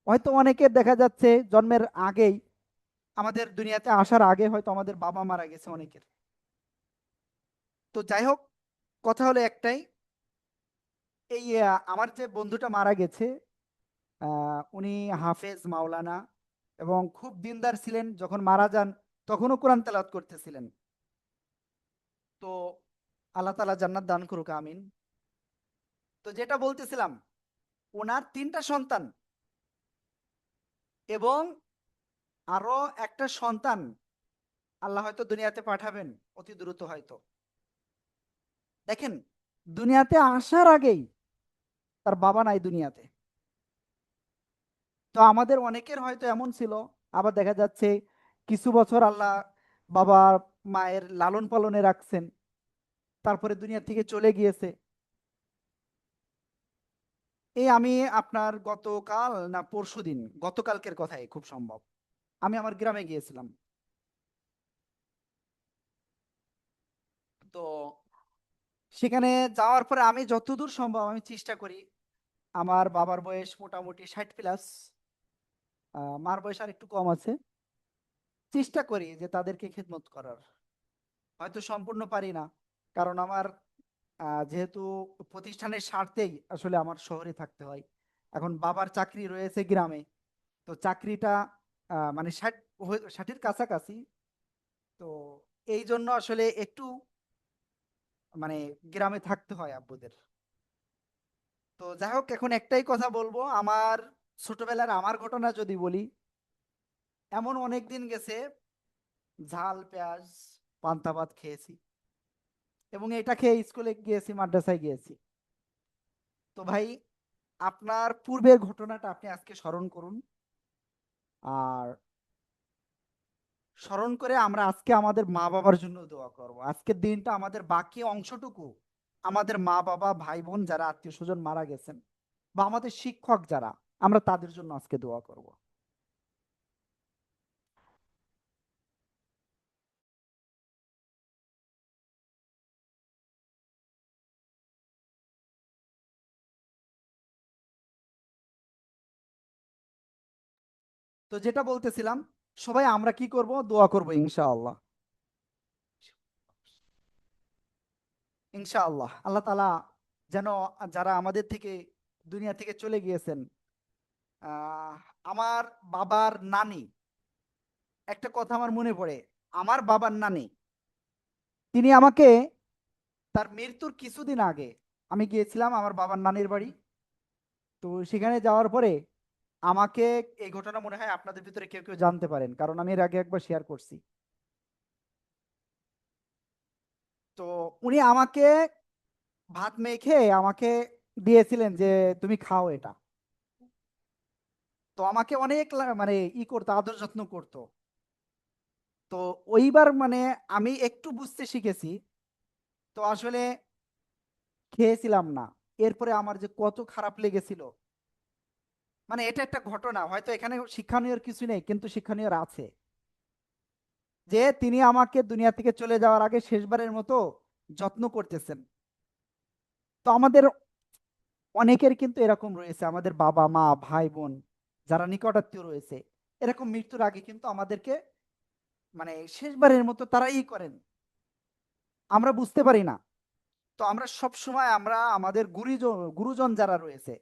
হয়তো অনেকের দেখা যাচ্ছে জন্মের আগেই, আমাদের দুনিয়াতে আসার আগে হয়তো আমাদের বাবা মারা গেছে অনেকের। তো যাই হোক, কথা হলো একটাই, এই আমার যে বন্ধুটা মারা গেছে, উনি হাফেজ মাওলানা এবং খুব দিনদার ছিলেন। যখন মারা যান তখনও কোরআন তেলাওয়াত করতেছিলেন। তো আল্লাহ তাআলা জান্নাত দান করুক, আমিন। তো যেটা বলতেছিলাম, ওনার 3টা সন্তান এবং আরো একটা সন্তান আল্লাহ হয়তো দুনিয়াতে পাঠাবেন অতি দ্রুত হয়তো। দেখেন, দুনিয়াতে আসার আগেই তার বাবা নাই দুনিয়াতে। তো আমাদের অনেকের হয়তো এমন ছিল, আবার দেখা যাচ্ছে কিছু বছর আল্লাহ বাবা মায়ের লালন পালনে রাখছেন, তারপরে দুনিয়া থেকে চলে গিয়েছে। এই আমি আপনার গতকাল না পরশুদিন, গতকালকের কথাই খুব সম্ভব, আমি আমার গ্রামে গিয়েছিলাম। তো সেখানে যাওয়ার পরে আমি যতদূর সম্ভব আমি চেষ্টা করি, আমার বাবার বয়স মোটামুটি 60+, মার বয়স আর একটু কম আছে, চেষ্টা করি যে তাদেরকে খেদমত করার। হয়তো সম্পূর্ণ পারি না, কারণ আমার যেহেতু প্রতিষ্ঠানের স্বার্থেই আসলে আমার শহরে থাকতে হয়। এখন বাবার চাকরি রয়েছে গ্রামে, তো চাকরিটা মানে 60-এর কাছাকাছি। তো এই জন্য আসলে একটু মানে গ্রামে থাকতে হয় আব্বুদের। তো যাই হোক, এখন একটাই কথা বলবো, আমার ছোটবেলার আমার ঘটনা যদি বলি, এমন অনেক দিন গেছে ঝাল পেঁয়াজ পান্তা ভাত খেয়েছি, এবং এটা খেয়ে স্কুলে গিয়েছি, মাদ্রাসায় গিয়েছি। তো ভাই, আপনার পূর্বের ঘটনাটা আপনি আজকে স্মরণ করুন, আর স্মরণ করে আমরা আজকে আমাদের মা বাবার জন্য দোয়া করব। আজকের দিনটা আমাদের বাকি অংশটুকু আমাদের মা বাবা ভাই বোন যারা আত্মীয় স্বজন মারা গেছেন, বা আমাদের শিক্ষক যারা, আমরা তাদের জন্য আজকে দোয়া করব। তো যেটা বলতেছিলাম, সবাই আমরা কি করব? দোয়া করব ইনশাআল্লাহ। ইনশাআল্লাহ আল্লাহ তাআলা যেন যারা আমাদের থেকে দুনিয়া থেকে চলে গিয়েছেন, আমার বাবার নানি, একটা কথা আমার মনে পড়ে, আমার বাবার নানি, তিনি আমাকে তার মৃত্যুর কিছুদিন আগে আমি গিয়েছিলাম আমার বাবার নানির বাড়ি। তো সেখানে যাওয়ার পরে আমাকে, এই ঘটনা মনে হয় আপনাদের ভিতরে কেউ কেউ জানতে পারেন, কারণ আমি এর আগে একবার শেয়ার করছি। তো উনি আমাকে ভাত মেখে আমাকে দিয়েছিলেন যে তুমি খাও এটা। তো আমাকে অনেক মানে করতো, আদর যত্ন করতো। তো ওইবার মানে আমি একটু বুঝতে শিখেছি, তো আসলে খেয়েছিলাম না। এরপরে আমার যে কত খারাপ লেগেছিল, মানে এটা একটা ঘটনা, হয়তো এখানে শিক্ষণীয় কিছু নেই কিন্তু শিক্ষণীয় আছে, যে তিনি আমাকে দুনিয়া থেকে চলে যাওয়ার আগে শেষবারের মতো যত্ন করতেছেন। তো আমাদের অনেকের কিন্তু এরকম রয়েছে, আমাদের বাবা মা ভাই বোন যারা নিকটাত্মীয় রয়েছে, এরকম মৃত্যুর আগে কিন্তু আমাদেরকে মানে শেষবারের মতো তারা করেন, আমরা বুঝতে পারি না। তো আমরা সব সময় আমরা আমাদের গুরুজন যারা রয়েছে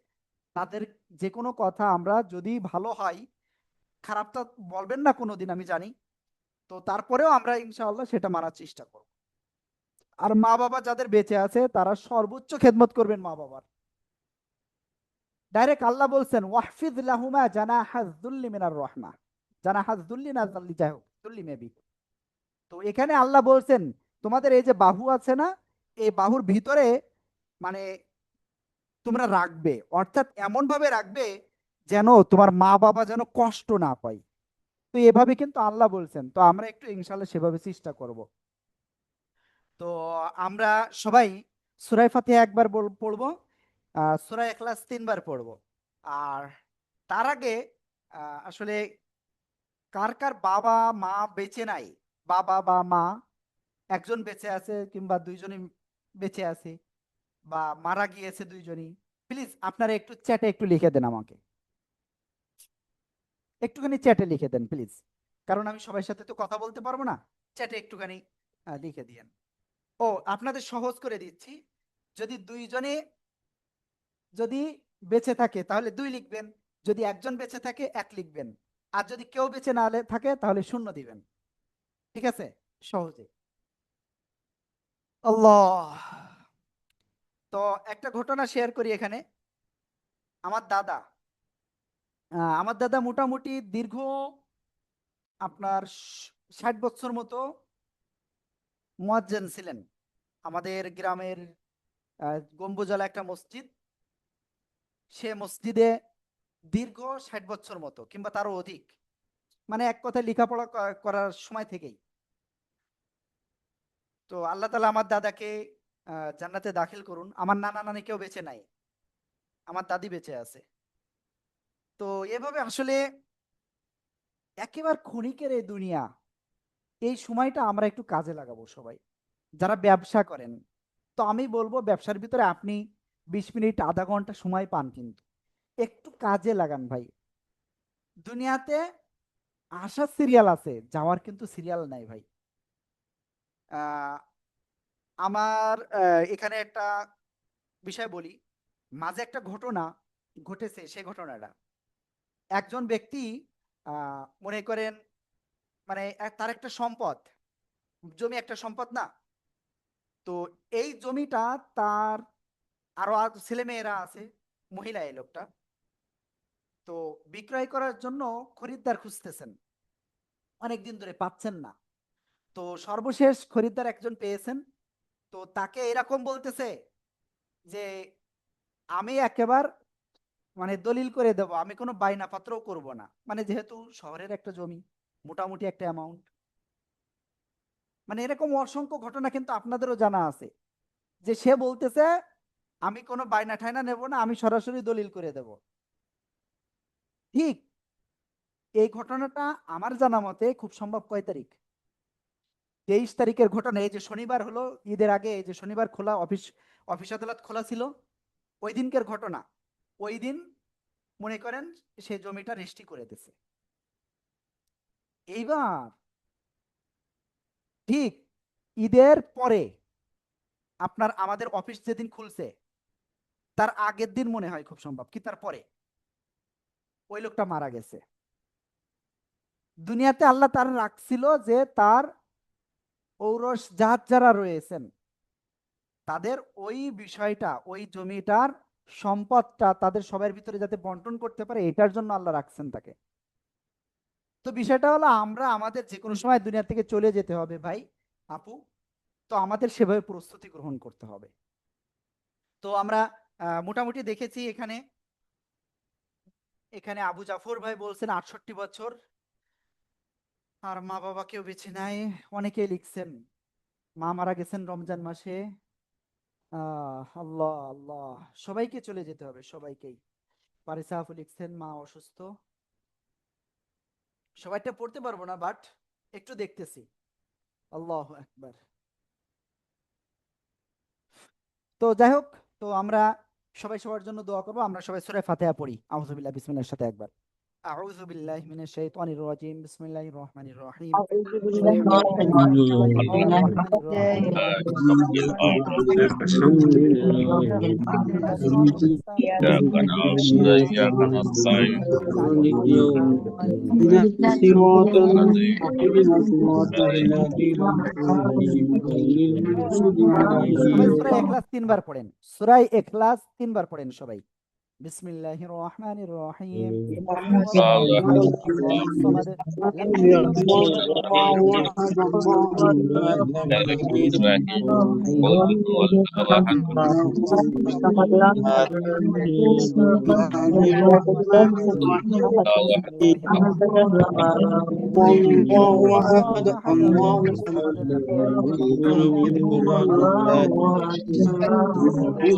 তাদের যে কোনো কথা আমরা যদি ভালো হয়, খারাপটা বলবেন না কোনোদিন আমি জানি, তো তারপরেও আমরা ইনশাআল্লাহ সেটা মানার চেষ্টা করব। আর মা বাবা যাদের বেঁচে আছে তারা সর্বোচ্চ খেদমত করবেন মা বাবার। ডাইরেক্ট আল্লাহ বলছেন ওয়াহফিজ লাহুমা জানাহাজ যুল্লি মিনার রাহমা, জানাহাজ যুল্লি না যুল্লি, যাই হোক যুল্লি মেবি। তো এখানে আল্লাহ বলছেন তোমাদের এই যে বাহু আছে না, এই বাহুর ভিতরে মানে তোমরা রাখবে, অর্থাৎ এমন ভাবে রাখবে যেন তোমার মা বাবা যেন কষ্ট না পায়। তো এভাবে কিন্তু আল্লাহ বলছেন, তো আমরা একটু ইনশাআল্লাহ সেভাবে চেষ্টা করব। তো আমরা সবাই সূরা ফাতিহা একবার পড়বো, সূরা ইখলাস 3 বার পড়বো। আর তার আগে আসলে কার কার বাবা মা বেঁচে নাই, বাবা বা মা একজন বেঁচে আছে কিংবা দুইজনই বেঁচে আছে বা মারা গিয়েছে দুইজনই, প্লিজ আপনারা একটু চ্যাটে একটু লিখে দেন আমাকে, একটুখানি চ্যাটে লিখে দেন প্লিজ, কারণ আমি সবার সাথে তো কথা বলতে পারবো না, চ্যাটে একটুখানি লিখে দিয়েন। ও আপনাদের সহজ করে দিচ্ছি, যদি দুইজনে যদি বেঁচে থাকে তাহলে 2 লিখবেন, যদি একজন বেঁচে থাকে 1 লিখবেন, আর যদি কেউ বেঁচে না থাকে তাহলে 0 দিবেন। ঠিক আছে? সহজে। আল্লাহ। তো একটা ঘটনা শেয়ার করি এখানে। আমার দাদা আমার দাদা মোটামুটি দীর্ঘ আপনার 60 বছর মতো মুয়াজ্জিন ছিলেন। আমাদের গ্রামের গম্বুজলা একটা মসজিদ, সে মসজিদে দীর্ঘ 60 বছর মতো কিংবা তারও অধিক, মানে এক কথায় লেখাপড়া করার সময় থেকেই। তো আল্লাহ তাআলা আমার দাদাকে জান্নাতে দাখিল করুন। আমার নানা নানি কেউ বেঁচে নাই, আমার দাদি বেঁচে আছে। তো এভাবে আসলে একেবারে ক্ষণিকের এই দুনিয়া, এই সময়টা আমরা একটু কাজে লাগাবো সবাই যারা ব্যবসা করেন। তো আমি বলবো ব্যবসার ভিতরে আপনি 20 মিনিট আধা ঘন্টা সময় পান, কিন্তু একটু কাজে লাগান ভাই। দুনিয়াতে আসার সিরিয়াল আছে, যাওয়ার কিন্তু সিরিয়াল নাই ভাই। আহ, আমার এখানে একটা বিষয় বলি, মাঝে একটা ঘটনা ঘটেছে। সেই ঘটনাটা, একজন ব্যক্তি মনে করেন মানে তার একটা সম্পদ, জমি একটা সম্পদ না, তো এই জমিটা তার আরো ছেলে মেয়েরা আছে, মহিলা এই লোকটা, তো বিক্রয় করার জন্য খরিদ্দার খুঁজতেছেন, অনেকদিন ধরে পাচ্ছেন না। তো সর্বশেষ খরিদ্দার একজন পেয়েছেন। তো তাকে এরকম বলতেছে যে আমি একেবারে মানে দলিল করে দেব, আমি কোনো বায়নাপত্রও করব না, মানে যেহেতু শহরের একটা জমি, মোটামুটি একটা অ্যামাউন্ট। মানে এরকম অসংখ্য ঘটনা কিন্তু আপনাদেরও জানা আছে, যে সে বলতেছে আমি কোনো বায়না ঠায়না নেব না, আমি সরাসরি দলিল করে দেব। ঠিক এই ঘটনাটা আমার জানা মতে খুব সম্ভব কয় তারিখ, 23 তারিখের ঘটনা। এই যে শনিবার হলো ঈদের আগে, এই যে শনিবার খোলা অফিস আদালত খোলা ছিল, ওই দিনকের ঘটনা। ওই দিন মনে করেন সে জমিটা রেজিস্ট্রি করে দিছে। এইবার ঠিক ঈদের পরে আমাদের অফিস যেদিন খুলছে তার আগের দিন মনে হয় খুব সম্ভব, কি তার পরে ওই লোকটা মারা গেছে। দুনিয়াতে আল্লাহ তার রাখছিল যে তার ঔরস জাত যারা রয়েছেন তাদের ওই বিষয়টা, ওই জমিটার সম্পদটা তাদের সবার ভিতরে যাতে বন্টন করতে পারে, এটার জন্য আল্লাহ রাখছেন তাকে। তো বিষয়টা হলো আমরা আমাদের যে কোনো সময় দুনিয়া থেকে চলে যেতে হবে ভাই, আপু। তো আমাদের সেভাবে প্রস্তুতি গ্রহণ করতে হবে। তো আমরা মোটামুটি দেখেছি এখানে এখানে আবু জাফর ভাই বলছেন 68 বছর, আর মা বাবা কেউ বেঁচে নাই। অনেকেই লিখছেন মা মারা গেছেন রমজান মাসে। আল্লাহ আল্লাহ, সবাইকে চলে যেতে হবে, সবাইকেই। পারিসা আপু লিখছেন মা অসুস্থ। সবাইটা পড়তে পারবো না, বাট একটু দেখতেছি। আল্লাহু আকবার। তো যাই হোক, তো আমরা সবাই সবার জন্য দোয়া করবো। আমরা সবাই সূরা ফাতিহা পড়ি আউযু বিল্লাহি বিসমিল্লাহির সাথে একবার। আউযু বিল্লাহি মিনাশ শাইতানির রাজিম, বিসমিল্লাহির রহমানির রহিম। أعوذ بالله من إياك نعبد وإياك نستعين صراط عليهم المستقيم صراط الذين أنعمت সবাই সূরা ইখলাস 3 বার পড়েন, সূরা ইখলাস 3 বার পড়েন সবাই। বিসমিল্লাহির রহমানির রহিম। কুল হুয়াল্লাহু আহাদ, আল্লাহুস সামাদ, লাম ইয়ালিদ ওয়ালাম ইউলাদ ওয়ালাম ইউলাদ الرحمن الرحيم الرحيم। قل هو الله أحد الله أحد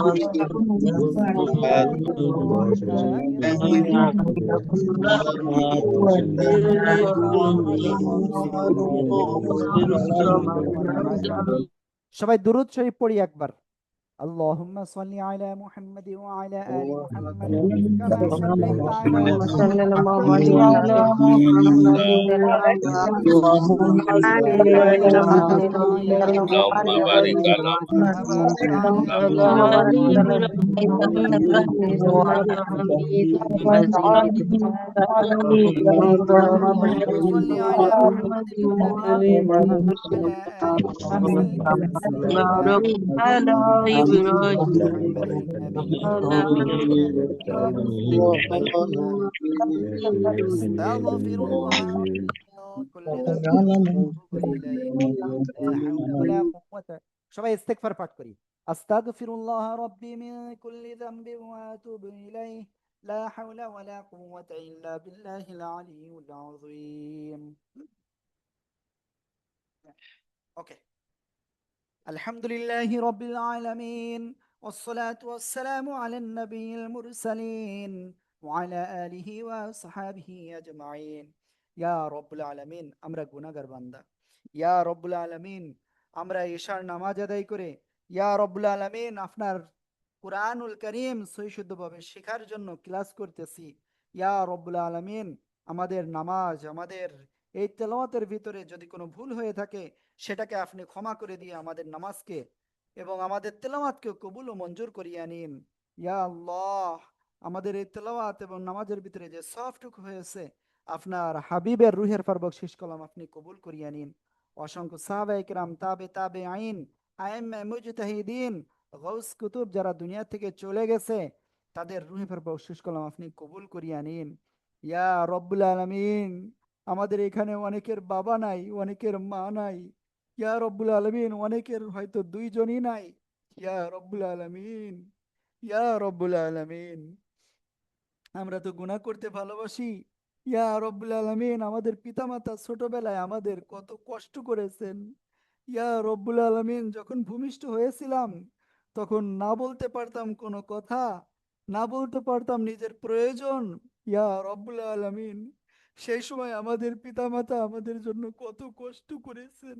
সবাই দুরূদ শরীফ পড়ি একবার। اللهم صل على محمد وعلى آل محمد كما صليت على اللهم بارك على باركت على اللهم صل على محمد النبي وعلى آله وسلم تسليما على إبراهيم محمد النبي وعلى آله وسلم أستغفر الله من كل ذنب وأتوب إليه لا حول ولا قوة। সবাই ইস্তেগফার পাঠ করি। আস্তাগফিরুল্লাহ রাব্বি মিন কুল্লি যামবি ওয়া আতুবু ইলাইহি লা হাওলা ওয়ালা কুওয়াতা ইল্লা বিল্লাহিল আলিয়্যিল আযীম। ওকে। আলহামদুলিল্লাহি রাব্বিল আলামিন والصلاة والسلام على النبي المرسلين وعلى آله وصحبه أجمعين يا رب العالمين। আমরা গুনাহগার বান্দা, ইয়া রব্বুল আলামিন। আমরা ঈশার নামাজ আদায় করে ইয়া রব্বুল আলামিন আপনার কুরআনুল কারীম সহিশুদ্ধভাবে শেখার জন্য ক্লাস করতেছি। ইয়া রব্বুল আলামিন, আমাদের নামাজ, আমাদের এই তেলাওয়াতের ভিতরে যদি কোনো ভুল হয়ে থাকে সেটাকে আপনি ক্ষমা করে দিয়ে আমাদের নামাজকে এবং আমাদের তেলাওয়াতকে কবুল ও মঞ্জুর করিয়া নিন। ইয়া আল্লাহ, আমাদের এই তেলাওয়াত এবং নামাজের ভিতরে যে সফটুক হয়েছে আপনার হাবিবের রুহের বখশিশ কলাম আপনি কবুল করিয়া নিন। অসংখ্য সাহাবায়ে কেরাম, তাবে আইন, আইম্মা মুজতাহিদিন, গাউস কুতুব যারা দুনিয়া থেকে চলে গেছে তাদের রুহের বখশিশ কলাম আপনি কবুল করিয়া নিন। ইয়া রব্বুল আলামিন, আমাদের এখানে অনেকের বাবা নাই, অনেকের মা নাই। ইয়া রব্বুল আলামিন, অনেকের হয়তো দুইজনই নাই। ইয়া রব্বুল আলামিন, ইয়া রব্বুল আলামিন, আমরা তো গুনাহ করতে ভালোবাসি। ইয়া রব্বুল আলামিন, আমাদের পিতামাতা ছোটবেলায় আমাদের কত কষ্ট করেছেন। ইয়া রব্বুল আলামিন, যখন ভূমিষ্ঠ হয়েছিলাম তখন না বলতে পারতাম কোনো কথা, না বলতে পারতাম নিজের প্রয়োজন। ইয়া রব্বুল আলামিন, সেই সময় আমাদের পিতামাতা আমাদের জন্য কত কষ্ট করেছেন।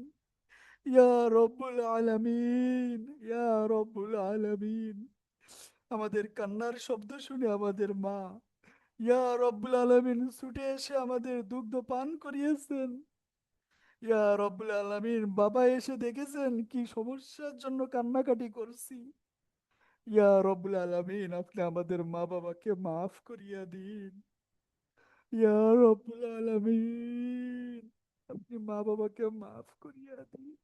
ইয়া রব্বুল আলামিন, ইয়া রব্বুল আলামিন, আমাদের কান্নার শব্দ শুনে আমাদের মা ইয়া রব্বুল আলামিন ছুটে এসে আমাদের দুগ্ধ পান করিয়েছেন। ইয়া রব্বুল আলামিন বাবা এসে দেখেছেন কি সমস্যার জন্য কান্নাকাটি করছি। ইয়া রব্বুল আলামিন আপনি আমাদের মা বাবাকে মাফ করিয়া দিন। ইয়া রব্বুল আলামিন আপনি মা বাবাকে মাফ করিয়া দিন।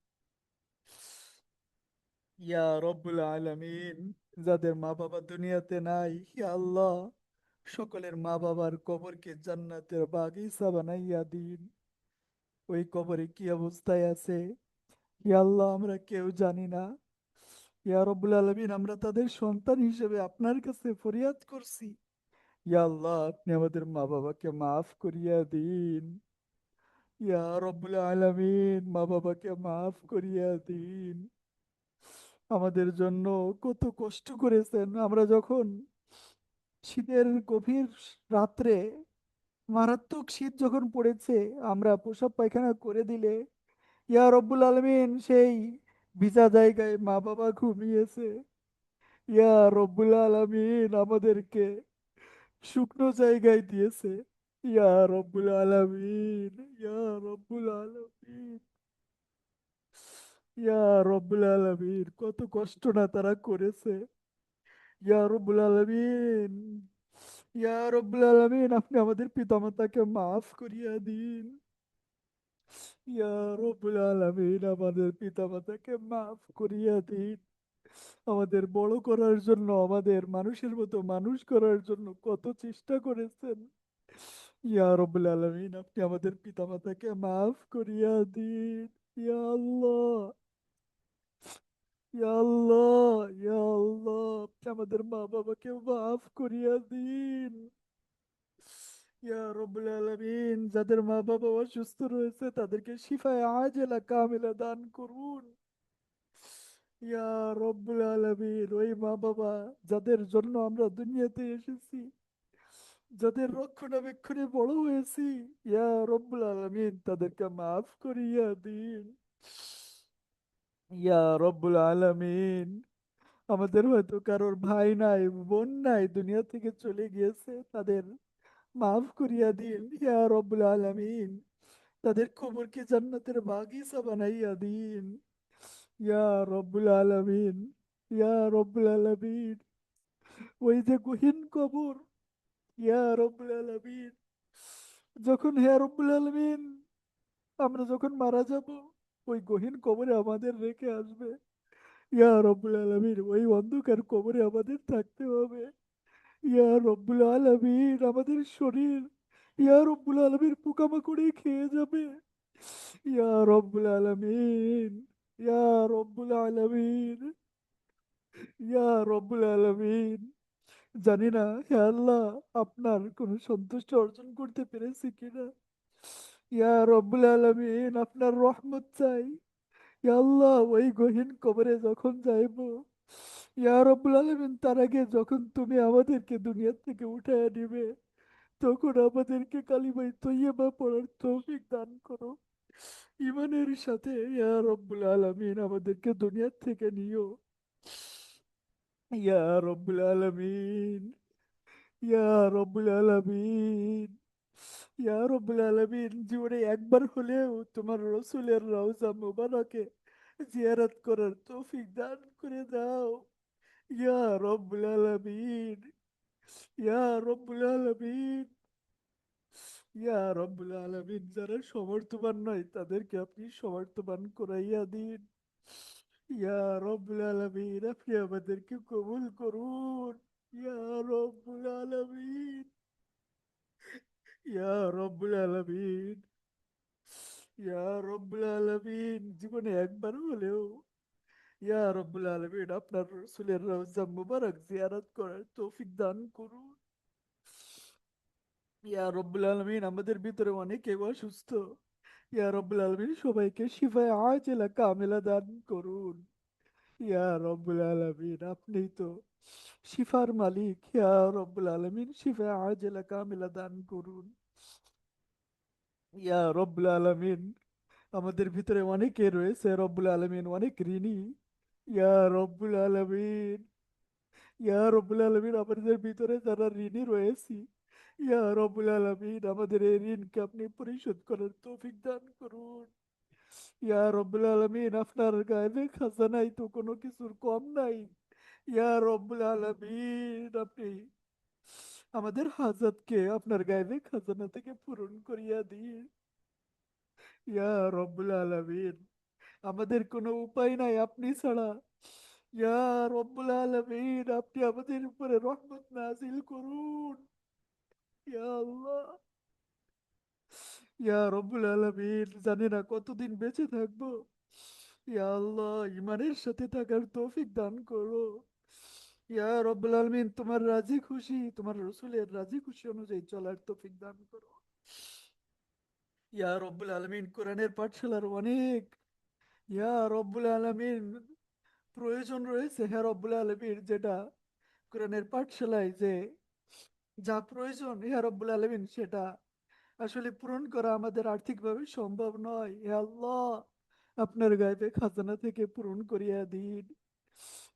ইয়া রব্বুল আলামিন যাদের মা বাবা দুনিয়াতে নাই, ইয়া আল্লাহ সকলের মা বাবার কবরকে জান্নাতের বাগিচা বানাইয়া দিন। ওই কবরে কি অবস্থায় আছে ইয়া আল্লাহ আমরা কেউ জানি না। ইয়া রব্বুল আলামিন আমরা তাদের সন্তান হিসেবে আপনার কাছে ফরিয়াদ করছি। ইয়া আল্লাহ আপনি আমাদের মা বাবাকে মাফ করিয়া দিন। ইয়া রব্বুল আলামিন মা বাবাকে মাফ করিয়া দিন। আমাদের জন্য কত কষ্ট করেছেন। আমরা যখন শীতের গভীর রাত্রে মারাত্মক শীত যখন পড়েছে, আমরা প্রসাব পায়খানা করে দিলে ইয়া রব্বুল আলামিন সেই ভিজা জায়গায় মা বাবা ঘুমিয়েছে। ইয়া রব্বুল আলামিন আমাদেরকে শুকনো জায়গায় দিয়েছে। ইয়া রব্বুল আলামিন, ইয়া রব্বুল আলামিন, ইয়া রব্বুল আলামিন কত কষ্ট না তারা করেছে। ইয়া রব্বুল আলামিন, ইয়া রব্বুল আলামিন আপনি আমাদের পিতামাতাকে মাফ করিয়া দিন। ইয়া রব্বুল আলামিন আমাদের পিতামাতাকে মাফ করিয়া দিন। আমাদের বড় করার জন্য, আমাদের মানুষের মতো মানুষ করার জন্য কত চেষ্টা করেছেন। ইয়া রব্বুল আলামিন আপনি আমাদের পিতামাতাকে মাফ করিয়া দিন। ইয়া আল্লাহ, ইয়া আল্লাহ, ইয়া আল্লাহ আপনি আমাদের মা বাবাকে মাফ করিয়া দিন। ইয়া রব্বুল আলামিন যাদের মা বাবা অসুস্থ রয়েছে তাদেরকে শিফায়ে আজেলা কামিলা দান করুন। ইয়া রব্বুল আলামিন ওই মা বাবা যাদের জন্য আমরা দুনিয়াতে এসেছি, যাদের রক্ষণাবেক্ষণে বড় হয়েছি, ইয়া রব্বুল আলামিন তাদেরকে মাফ করিয়া দিন। ইয়া রব্বুল আলামিন আমাদের হয়তো কারোর ভাই নাই, বোন নাই, দুনিয়া থেকে চলে গিয়েছে, তাদের মাফ করিয়া দিন। ইয়া রব্বুল আলামিন তাদের কবরকে জান্নাতের বাগিচা বানাইয়া দিন। ইয়া রব্বুল আলামিন, ইয়া রব্বুল আলামিন ওই যে গহীন কবর, ইয়া রব্বুল আলামিন যখন ইয়া রব্বুল আলামিন আমরা যখন মারা যাব ওই গহীন কবরে আমাদের রেখে আসবে। ইয়া রব্বুল আলামিন ওই অন্ধকার কবরে আমাদের থাকতে হবে। ইয়া রব্বুল আলামিন আমাদের শরীর ইয়া রব্বুল আলামিন পোকামাকড়ে খেয়ে যাবে। ইয়া রব্বুল আলামিন, ইয়া রব্বুল আলামিন, ইয়া রব্বুল আলামিন জানি না হে আল্লাহ আপনার কোনো সন্তুষ্টি অর্জন করতে পেরেছি কিনা। ইয়া রব্বুল আলামিন আপনার রহমত চাই। ইয়া আল্লাহ ওই গহীন কবরে যখন যাইব, ইয়া রব্বুল আলামিন তার আগে যখন তুমি আমাদেরকে দুনিয়া থেকে উঠায় নিবে তখন আমাদেরকে কালিমায়ে তৈয়্যিবা পড়ার তৌফিক দান করো। ইমানের সাথে ইয়া রব্বুল আলামিন আমাদেরকে দুনিয়া থেকে নিও। ইয়া রব্বুল আলামিন, ইয়া রব্বুল আলামিন, ইয়া রব্বুল আলামিন জীবনে একবার হলেও তোমার রসুলের রওজা মুবারকে জিয়ারত করার তৌফিক দান করে দাও। ইয়া রব্বুল আলামিন, ইয়া রব্বুল আলামিন, ইয়া রব্বুল আলামিন যারা সমর্থবান নয় তাদেরকে আপনি সমর্থবান করাইয়া দিন। ইয়া রব্বুল আলামিন আপনি আমাদেরকে কবুল করুন। ইয়া রব্বুল আলামিন, ইয়া রব্বুল আলামিন, ইয়া রব্বুল আলামিন জীবনে একবার হলেও ইয়া রব্বুল আলামিন আপনার রাসূলের রওজা মুবারক জিয়ারত করার তৌফিক দান করুন। ইয়া রব্বুল আলামিন আমাদের ভিতরে অনেকে অসুস্থ, ইয়া রব্বুল আলামিন সবাইকে শিফায়ে আজেলা কামিলা দান করুন। ইয়া রব্বুল আলামিন আপনি তো শিফার মালিক। ইয়া রব্বুল আলামিন শিফায়ে আজেলা কামিলা দান করুন। ইয়া রব্বুল আলামিন আমাদের ভিতরে অনেকে রয়েছে রব্বুল আলামিন অনেক ঋণী। ইয়া রব্বুল আলামিন, ইয়া রব্বুল আলামিন আমাদের ভিতরে যারা ঋণী রয়েছি ইয়া রব্বুল আলামিন, আমাদের এই ঋণকে আপনি পরিশোধ করার তৌফিক দান করুন। ইয়া রব্বুল আলামিন, আপনার গায়েবে খাজানায় তো কোনো কিছুর কম নাই। ইয়া রব্বুল আলামিন, আপনি আমাদের হাজাতকে আপনার গায়েবে খাজানা থেকে পূরণ করিয়া দিন। ইয়া রব্বুল আলামিন, আমাদের কোনো উপায় নাই আপনি ছাড়া। ইয়া রব্বুল আলামিন, আপনি আমাদের উপরে রহমত নাজিল করুন। ইয়া আল্লাহ, ইয়া রব্বুল আলামিন, জানি না কতদিন বেঁচে থাকবো। ইয়া আল্লাহ, ইমানের সাথে থাকার তৌফিক দান করো। ইয়া রব্বুল আলামিন, তোমার রাজি খুশি, তোমার রসুলের রাজি খুশি অনুযায়ী চলার তৌফিক দান করো। ইয়া রব্বুল আলামিন, কোরআনের পাঠশালার অনেক ইয়া রব্বুল আলামিন প্রয়োজন রয়েছে। হ্যাঁ রব্বুল আলামিন, যেটা কোরআনের পাঠশালায় যা প্রয়োজন, ইয়া রব্বুল আলামিন, সেটা আসলে পূরণ করা আমাদের আর্থিকভাবে সম্ভব নয়। হে আল্লাহ, আপনার গায়েবে খাজানা থেকে পূরণ করিয়া দিন।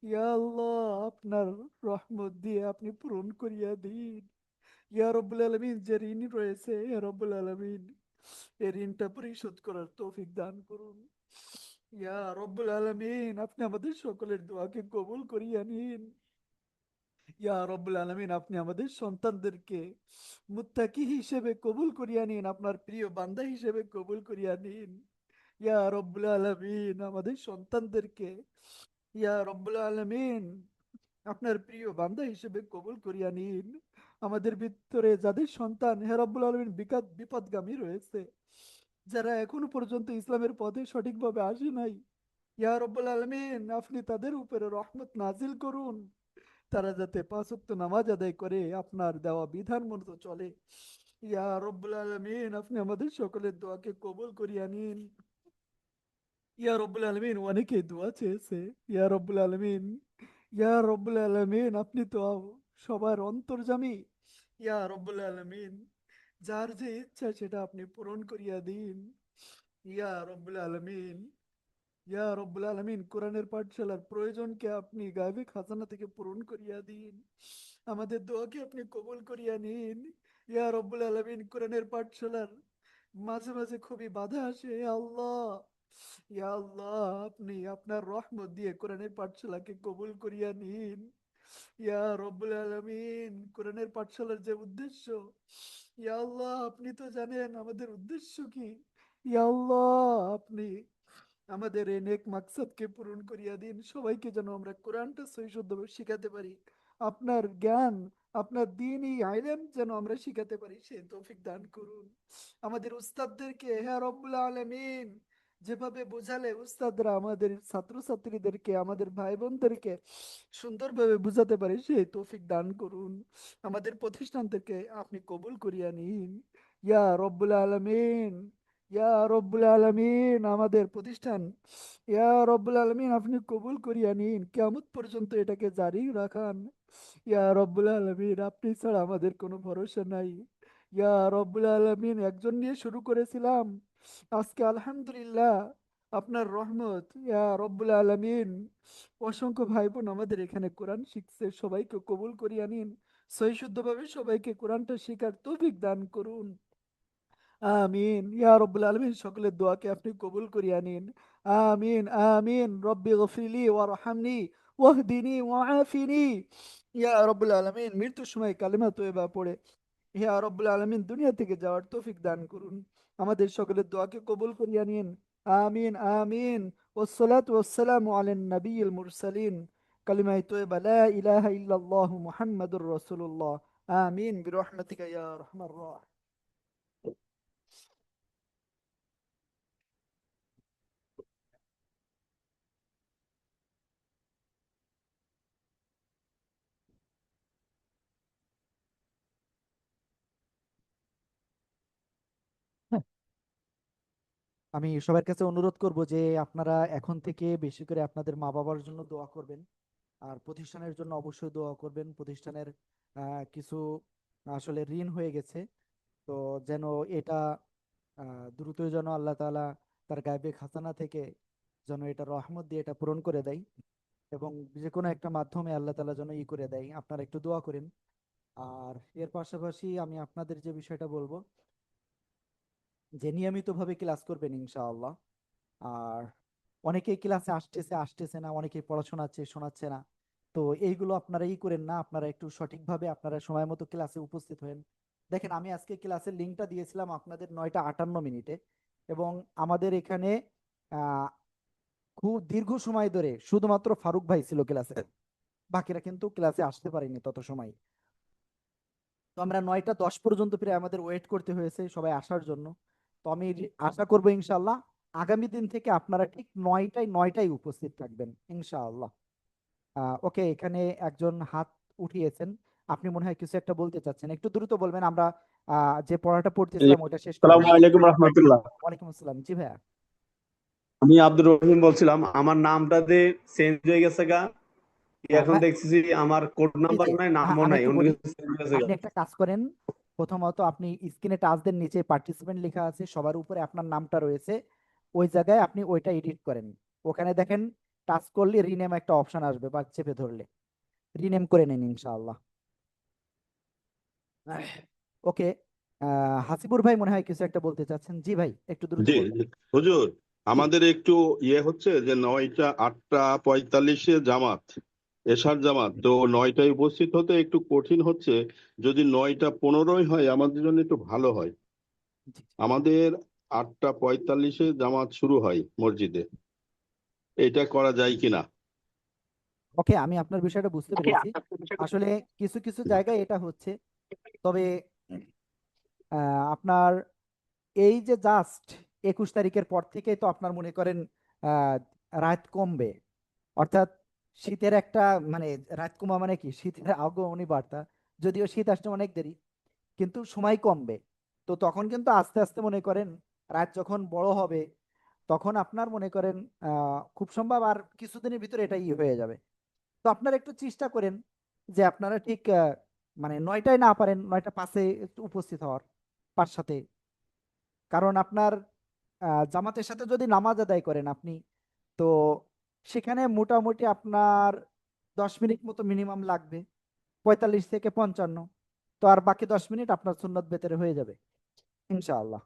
ইয়া আল্লাহ, আপনার রহমত দিয়ে আপনি পূরণ করিয়া দিন। ইয়া রব্বুল আলামিন, যে ঋণ রয়েছে, ইয়া রব্বুল আলামিন, এই ঋণটা পরিশোধ করার তৌফিক দান করুন। ইয়া রব্বুল আলামিন, আপনি আমাদের সকলের দোয়াকে কবুল করিয়া নিন। ইয়া রব্বুল আলামিন, আপনি আমাদের সন্তানদেরকে মুত্তাকি হিসেবে কবুল করিয়া নিন, আপনার প্রিয় বান্দা হিসেবে কবুল করিয়া নিন। ইয়া রব্বুল আলামিন, আমাদের সন্তানদেরকে ইয়া রব্বুল আলামিন আপনার প্রিয় বান্দা হিসেবে কবুল করিয়া নিন। আমাদের ভিতরে যাদের সন্তান, হে রব্বুল আলামিন, বিপদগামী রয়েছে, যারা এখনো পর্যন্ত ইসলামের পথে সঠিকভাবে আসে নাই, ইয়া রব্বুল আলামিন, আপনি তাদের উপরে রহমত নাজিল করুন। তারা যাতে 5 ওয়াক্ত নামাজ আদায় করে আপনার দেওয়া বিধান মতো চলে। ইয়া রব্বুল আলামিন, আপনি আমাদের সকলের দোয়াকে কবুল করিয়া নিন। ইয়া রব্বুল আলামিন, অনেকেই দোয়া চেয়েছে। ইয়া রব্বুল আলামিন, ইয়া রব্বুল আলামিন, আপনি তো সবার অন্তর্যামী। ইয়া রব্বুল আলামিন, যার যে ইচ্ছা সেটা আপনি পূরণ করিয়া দিন। ইয়া রব্বুল আলামিন, ইয়া রব্বুল আলামিন, কোরআনের পাঠশালার প্রয়োজনকে আপনি গায়বে খাজানা থেকে পূরণ করিয়া দিন। আমাদের দোয়াকে আপনি কবুল করিয়া নিন। ইয়া রব্বুল আলামিন, কোরআনের পাঠশালার মাঝে মাঝে খুবই বাধা আসে। ইয়া আল্লাহ, ইয়া আল্লাহ, আপনি আপনার রহমত দিয়ে কোরআনের পাঠশালাকে কবুল করিয়া নিন। ইয়া রব্বুল আলামিন, কোরআনের পাঠশালার যে উদ্দেশ্য, ইয়া আল্লাহ, আপনি তো জানেন আমাদের উদ্দেশ্য কি। ইয়া আল্লাহ, আপনি আমাদের এই নেক মাকসাদকে পূরণ করিয়া দিন। সবাইকে যেন আমরা কোরআনটা সহিশুদ্ধভাবে শিখাতে পারি, আপনার জ্ঞান, আপনার দ্বীনি ইলম যেন আমরা শিখাতে পারি, সেই তৌফিক দান করুন। আমাদের উস্তাদদেরকে, হে রব্বুল আলামিন, যেভাবে বোঝালে উস্তাদরা আমাদের ছাত্রছাত্রীদেরকে, আমাদের ভাই বোনদেরকে সুন্দরভাবে বুঝাতে পারে, সেই তৌফিক দান করুন। আমাদের প্রতিষ্ঠান থেকে আপনি কবুল করিয়া নিন। ইয়া রব্বুল আলামিন, ইয়া রব্বুল আলামিন, আমাদের প্রতিষ্ঠান, ইয়া রব্বুল আলামিন, আপনি কবুল করিয়া নিন। কিয়ামত পর্যন্ত এটাকে জারি রাখান। ইয়া রব্বুল আলামিন, আপনি ছাড়া আমাদের কোনো ভরসা নাই। ইয়া রব্বুল আলামিন, একজন নিয়ে শুরু করেছিলাম, আজকে আলহামদুলিল্লাহ আপনার রহমত। ইয়া রব্বুল আলামিন, অসংখ্য ভাই বোন আমাদের এখানে কোরআন শিখছে, সবাইকে কবুল করিয়া নিন। সহিশুদ্ধভাবে সবাইকে কোরআনটা শেখার তৌফিক দান করুন। আমিন ইয়া রব্বুল আলামিন, সকলের দোয়াকে আপনি কবুল করিয়া নিন। আমিন আমিন। রব্বি গফিরলি ওয়ারহামনি ওয়াহদিনি ওয়াআফিনি। ইয়া রব্বুল আলামিন, মৃত্যুর সময় কালিমা তয়্যবা পড়ে ইয়া রব্বুল আলামিন দুনিয়া থেকে যাওয়ার তৌফিক দান করুন। আমাদের সকলের দোয়াকে কবুল করিয়া নিন। আমিন আমিন। ওয়াসসালাতু ওয়াসসালামু আলান নবিয়্যিল মুরসালিন। কালিমায়ে তয়্যবা লা ইলাহা ইল্লাল্লাহু মুহাম্মাদুর রাসূলুল্লাহ। আমিন বিরহমাতিকা ইয়া আরহামার রাহিমিন। আমি সবার কাছে অনুরোধ করব যে আপনারা এখন থেকে বেশি করে আপনাদের মা বাবার জন্য দোয়া করবেন, আর প্রতিষ্ঠানের জন্য অবশ্যই দোয়া করবেন। প্রতিষ্ঠানের কিছু আসলে ঋণ হয়ে গেছে, তো যেন এটা দ্রুতই যেন আল্লাহ তাআলা তার গায়বে খাজানা থেকে যেন এটা রহমত দিয়ে এটা পূরণ করে দেয়, এবং যে কোনো একটা মাধ্যমে আল্লাহ তাআলা যেন করে দেয়। আপনারা একটু দোয়া করেন। আর এর পাশাপাশি আমি আপনাদের যে বিষয়টা বলবো যে নিয়মিতভাবে ক্লাস করবেন ইনশাআল্লাহ। আর অনেকেই ক্লাসে আসতেছে না, অনেকেই পড়াশোনা শোনাচ্ছে না। তো এইগুলো আপনারা করেন না, আপনারা একটু সঠিকভাবে আপনারা সময় মতো ক্লাসে উপস্থিত হন। দেখেন, আমি আজকে ক্লাসের লিঙ্কটা দিয়েছিলাম আপনাদের 9টা 58 মিনিটে, এবং আমাদের এখানে আহ খুব দীর্ঘ সময় ধরে শুধুমাত্র ফারুক ভাই ছিল ক্লাসে, বাকিরা কিন্তু ক্লাসে আসতে পারেনি তত সময়। তো আমরা 9টা 10 পর্যন্ত প্রায় আমাদের ওয়েট করতে হয়েছে সবাই আসার জন্য। তো আমি আশা করবো ইনশাল্লাহ আগামী দিন থেকে আপনারা ঠিক 9টায় উপস্থিত থাকবেন ইনশাআল্লাহ। ওকে, এখানে একজন হাত উঠিয়েছেন, আপনি মনে হয় কিছু একটা বলতে চাচ্ছেন, একটু দ্রুত বলবেন, আমরা যে পড়াটা পড়তেছিলাম ওটা শেষ করব। আসসালামু আলাইকুম রহমতুল্লাহ। ওয়ালাইকুম আসসালাম। জি ভাইয়া। আমি আব্দুর রহিম বলছিলাম, আমার নামটা যে চেঞ্জ হয়ে গেছে গা, এখন ভাই, দেখতেছি আমার কোড জি নাম্বার জি, নাই, নামও আমি নাই, একটু অন্য বলি, কিছু চেঞ্জ হয়ে গেছে গা। আপনি একটা কাজ করেন, প্রথমত আপনি স্ক্রিনে টাচ দেন, নিচে পার্টিসিপেন্ট লেখা আছে, সবার উপরে আপনার নামটা রয়েছে, ওই জায়গায় আপনি ওইটা এডিট করেন। ওখানে দেখেন টাচ করলে রিনেম একটা অপশন আসবে, বা চেপে ধরলে রিনেম করে নিন ইনশাআল্লাহ। ওকে, হাসিবুর ভাই মনে হয় কিছু একটা বলতে চাচ্ছেন। জি ভাই, একটু দ্রুত জি বলবেন। জি। হুজুর, জি আমাদের একটু হচ্ছে যে 8টা 45-এ জামাত, এশার জামাত, তো 9টায় উপস্থিত হতে একটু কঠিন হচ্ছে। যদি 9টা 15 হয় আমাদের জন্য একটু ভালো হয়। জি। আমাদের 8টা 45-এ জামাত শুরু হয় মসজিদে, এটা করা যায় কিনা? ওকে, আমি আপনার বিষয়টা বুঝতে পেরেছি। আসলে কিছু কিছু জায়গায় এটা হচ্ছে, তবে আপনার এই যে জাস্ট 21 তারিখের পর থেকেই তো আপনার মনে করেন আহ রাত কমবে, অর্থাৎ শীতের একটা মানে রাত কমা মানে কি, শীতের আগমনী বার্তা। যদিও শীত আসতে অনেক দেরি, কিন্তু সময় কমবে। তো তখন কিন্তু আস্তে আস্তে মনে করেন রাত যখন বড় হবে, তখন আপনার মনে করেন খুব সম্ভব আর কিছুদিনের ভিতরে এটা হয়ে যাবে। তো আপনারা একটু চেষ্টা করেন যে আপনারা ঠিক মানে 9টায় না পারেন 9টা 5-এ একটু উপস্থিত হওয়ার, 5 সাথে। কারণ আপনার জামাতের সাথে যদি নামাজ আদায় করেন আপনি, তো সেখানে মোটামুটি আপনার 10 মিনিট মতো মিনিমাম লাগবে, 45 থেকে 55। তো আর বাকি 10 মিনিট আপনার সুন্নত বেতরে হয়ে যাবে ইনশাআল্লাহ।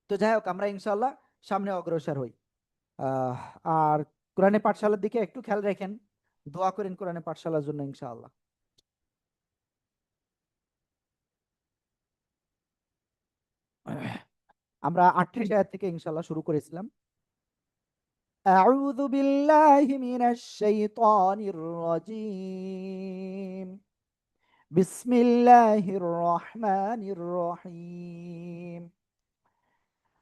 তো যাই হোক, আমরা ইনশাআল্লাহ সামনে অগ্রসর হই। আহ আর কোরআনে পাঠশালার দিকে একটু খেয়াল রাখেন, দোয়া করেন কোরআনে পাঠশালার জন্য ইনশাআল্লাহ। আমরা 38 আয়াত থেকে ইনশাআল্লাহ শুরু করেছিলাম। أعوذ بالله من الشيطان الرجيم. بسم الله الرحمن الرحيم.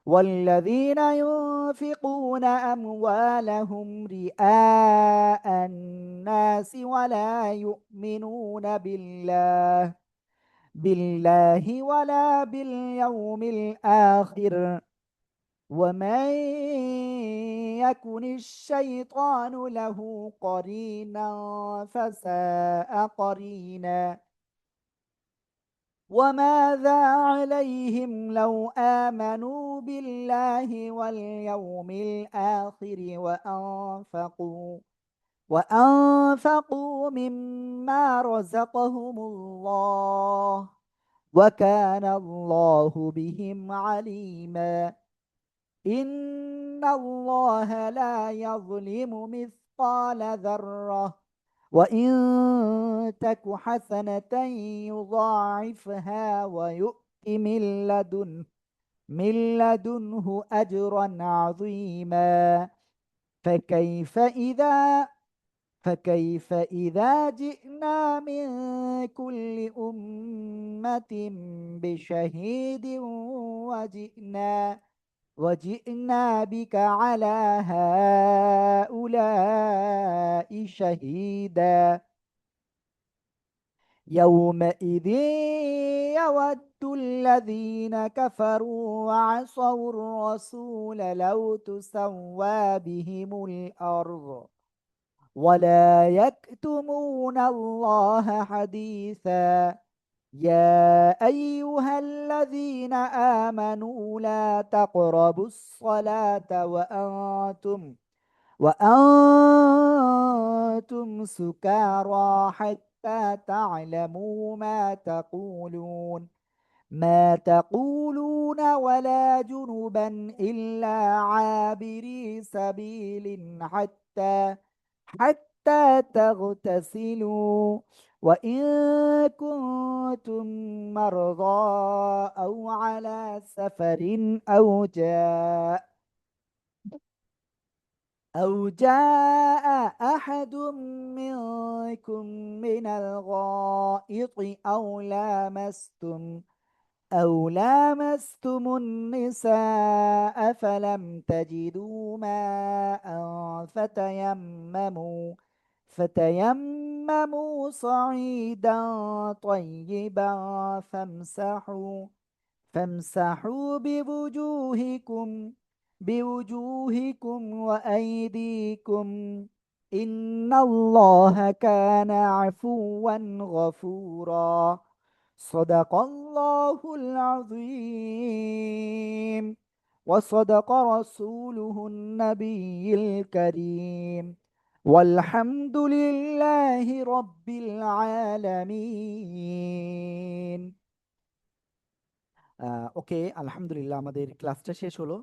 والذين ينفقون أموالهم رئاء الناس ولا يؤمنون بالله ولا باليوم الآخر ومن يكن الشيطان له قرينا فساء قرينا وماذا عليهم لو آمنوا بالله واليوم الآخر وأنفقوا مما رزقهم الله وكان الله بهم عليما. إن الله لا يظلم مثقال ذرة وإن تك حسنة يضاعفها ويؤت من لدنه أجرا عظيما. فكيف إذا جئنا من كل أمة بشهيد وجئنا بك على هؤلاء شهيدا. يومئذ يود الذين كفروا وعصوا الرسول لو تسوى بهم الأرض ولا يكتمون الله حديثا. يا أيها الذين آمنوا لا تقربوا الصلاة وأنتم سكارى حتى حتى تعلموا ما تقولون ما تقولون ولا جنبا إلا عابري سبيل حتى تغتسلوا وإن كنتم مرضى أو على سفر أو جاء أحد منكم من الغائط أو لامستم النساء فلم تجدوا ماء فتيمموا صعيدا طيبا فامسحوا بوجوهكم وأيديكم إن الله كان عفوا غفورا صدق الله العظيم وصدق رسوله النبي الكريم والحمد لله رب العالمين ওকে আলহামদুলিল্লাহ আমাদের ক্লাসটা শেষ হলো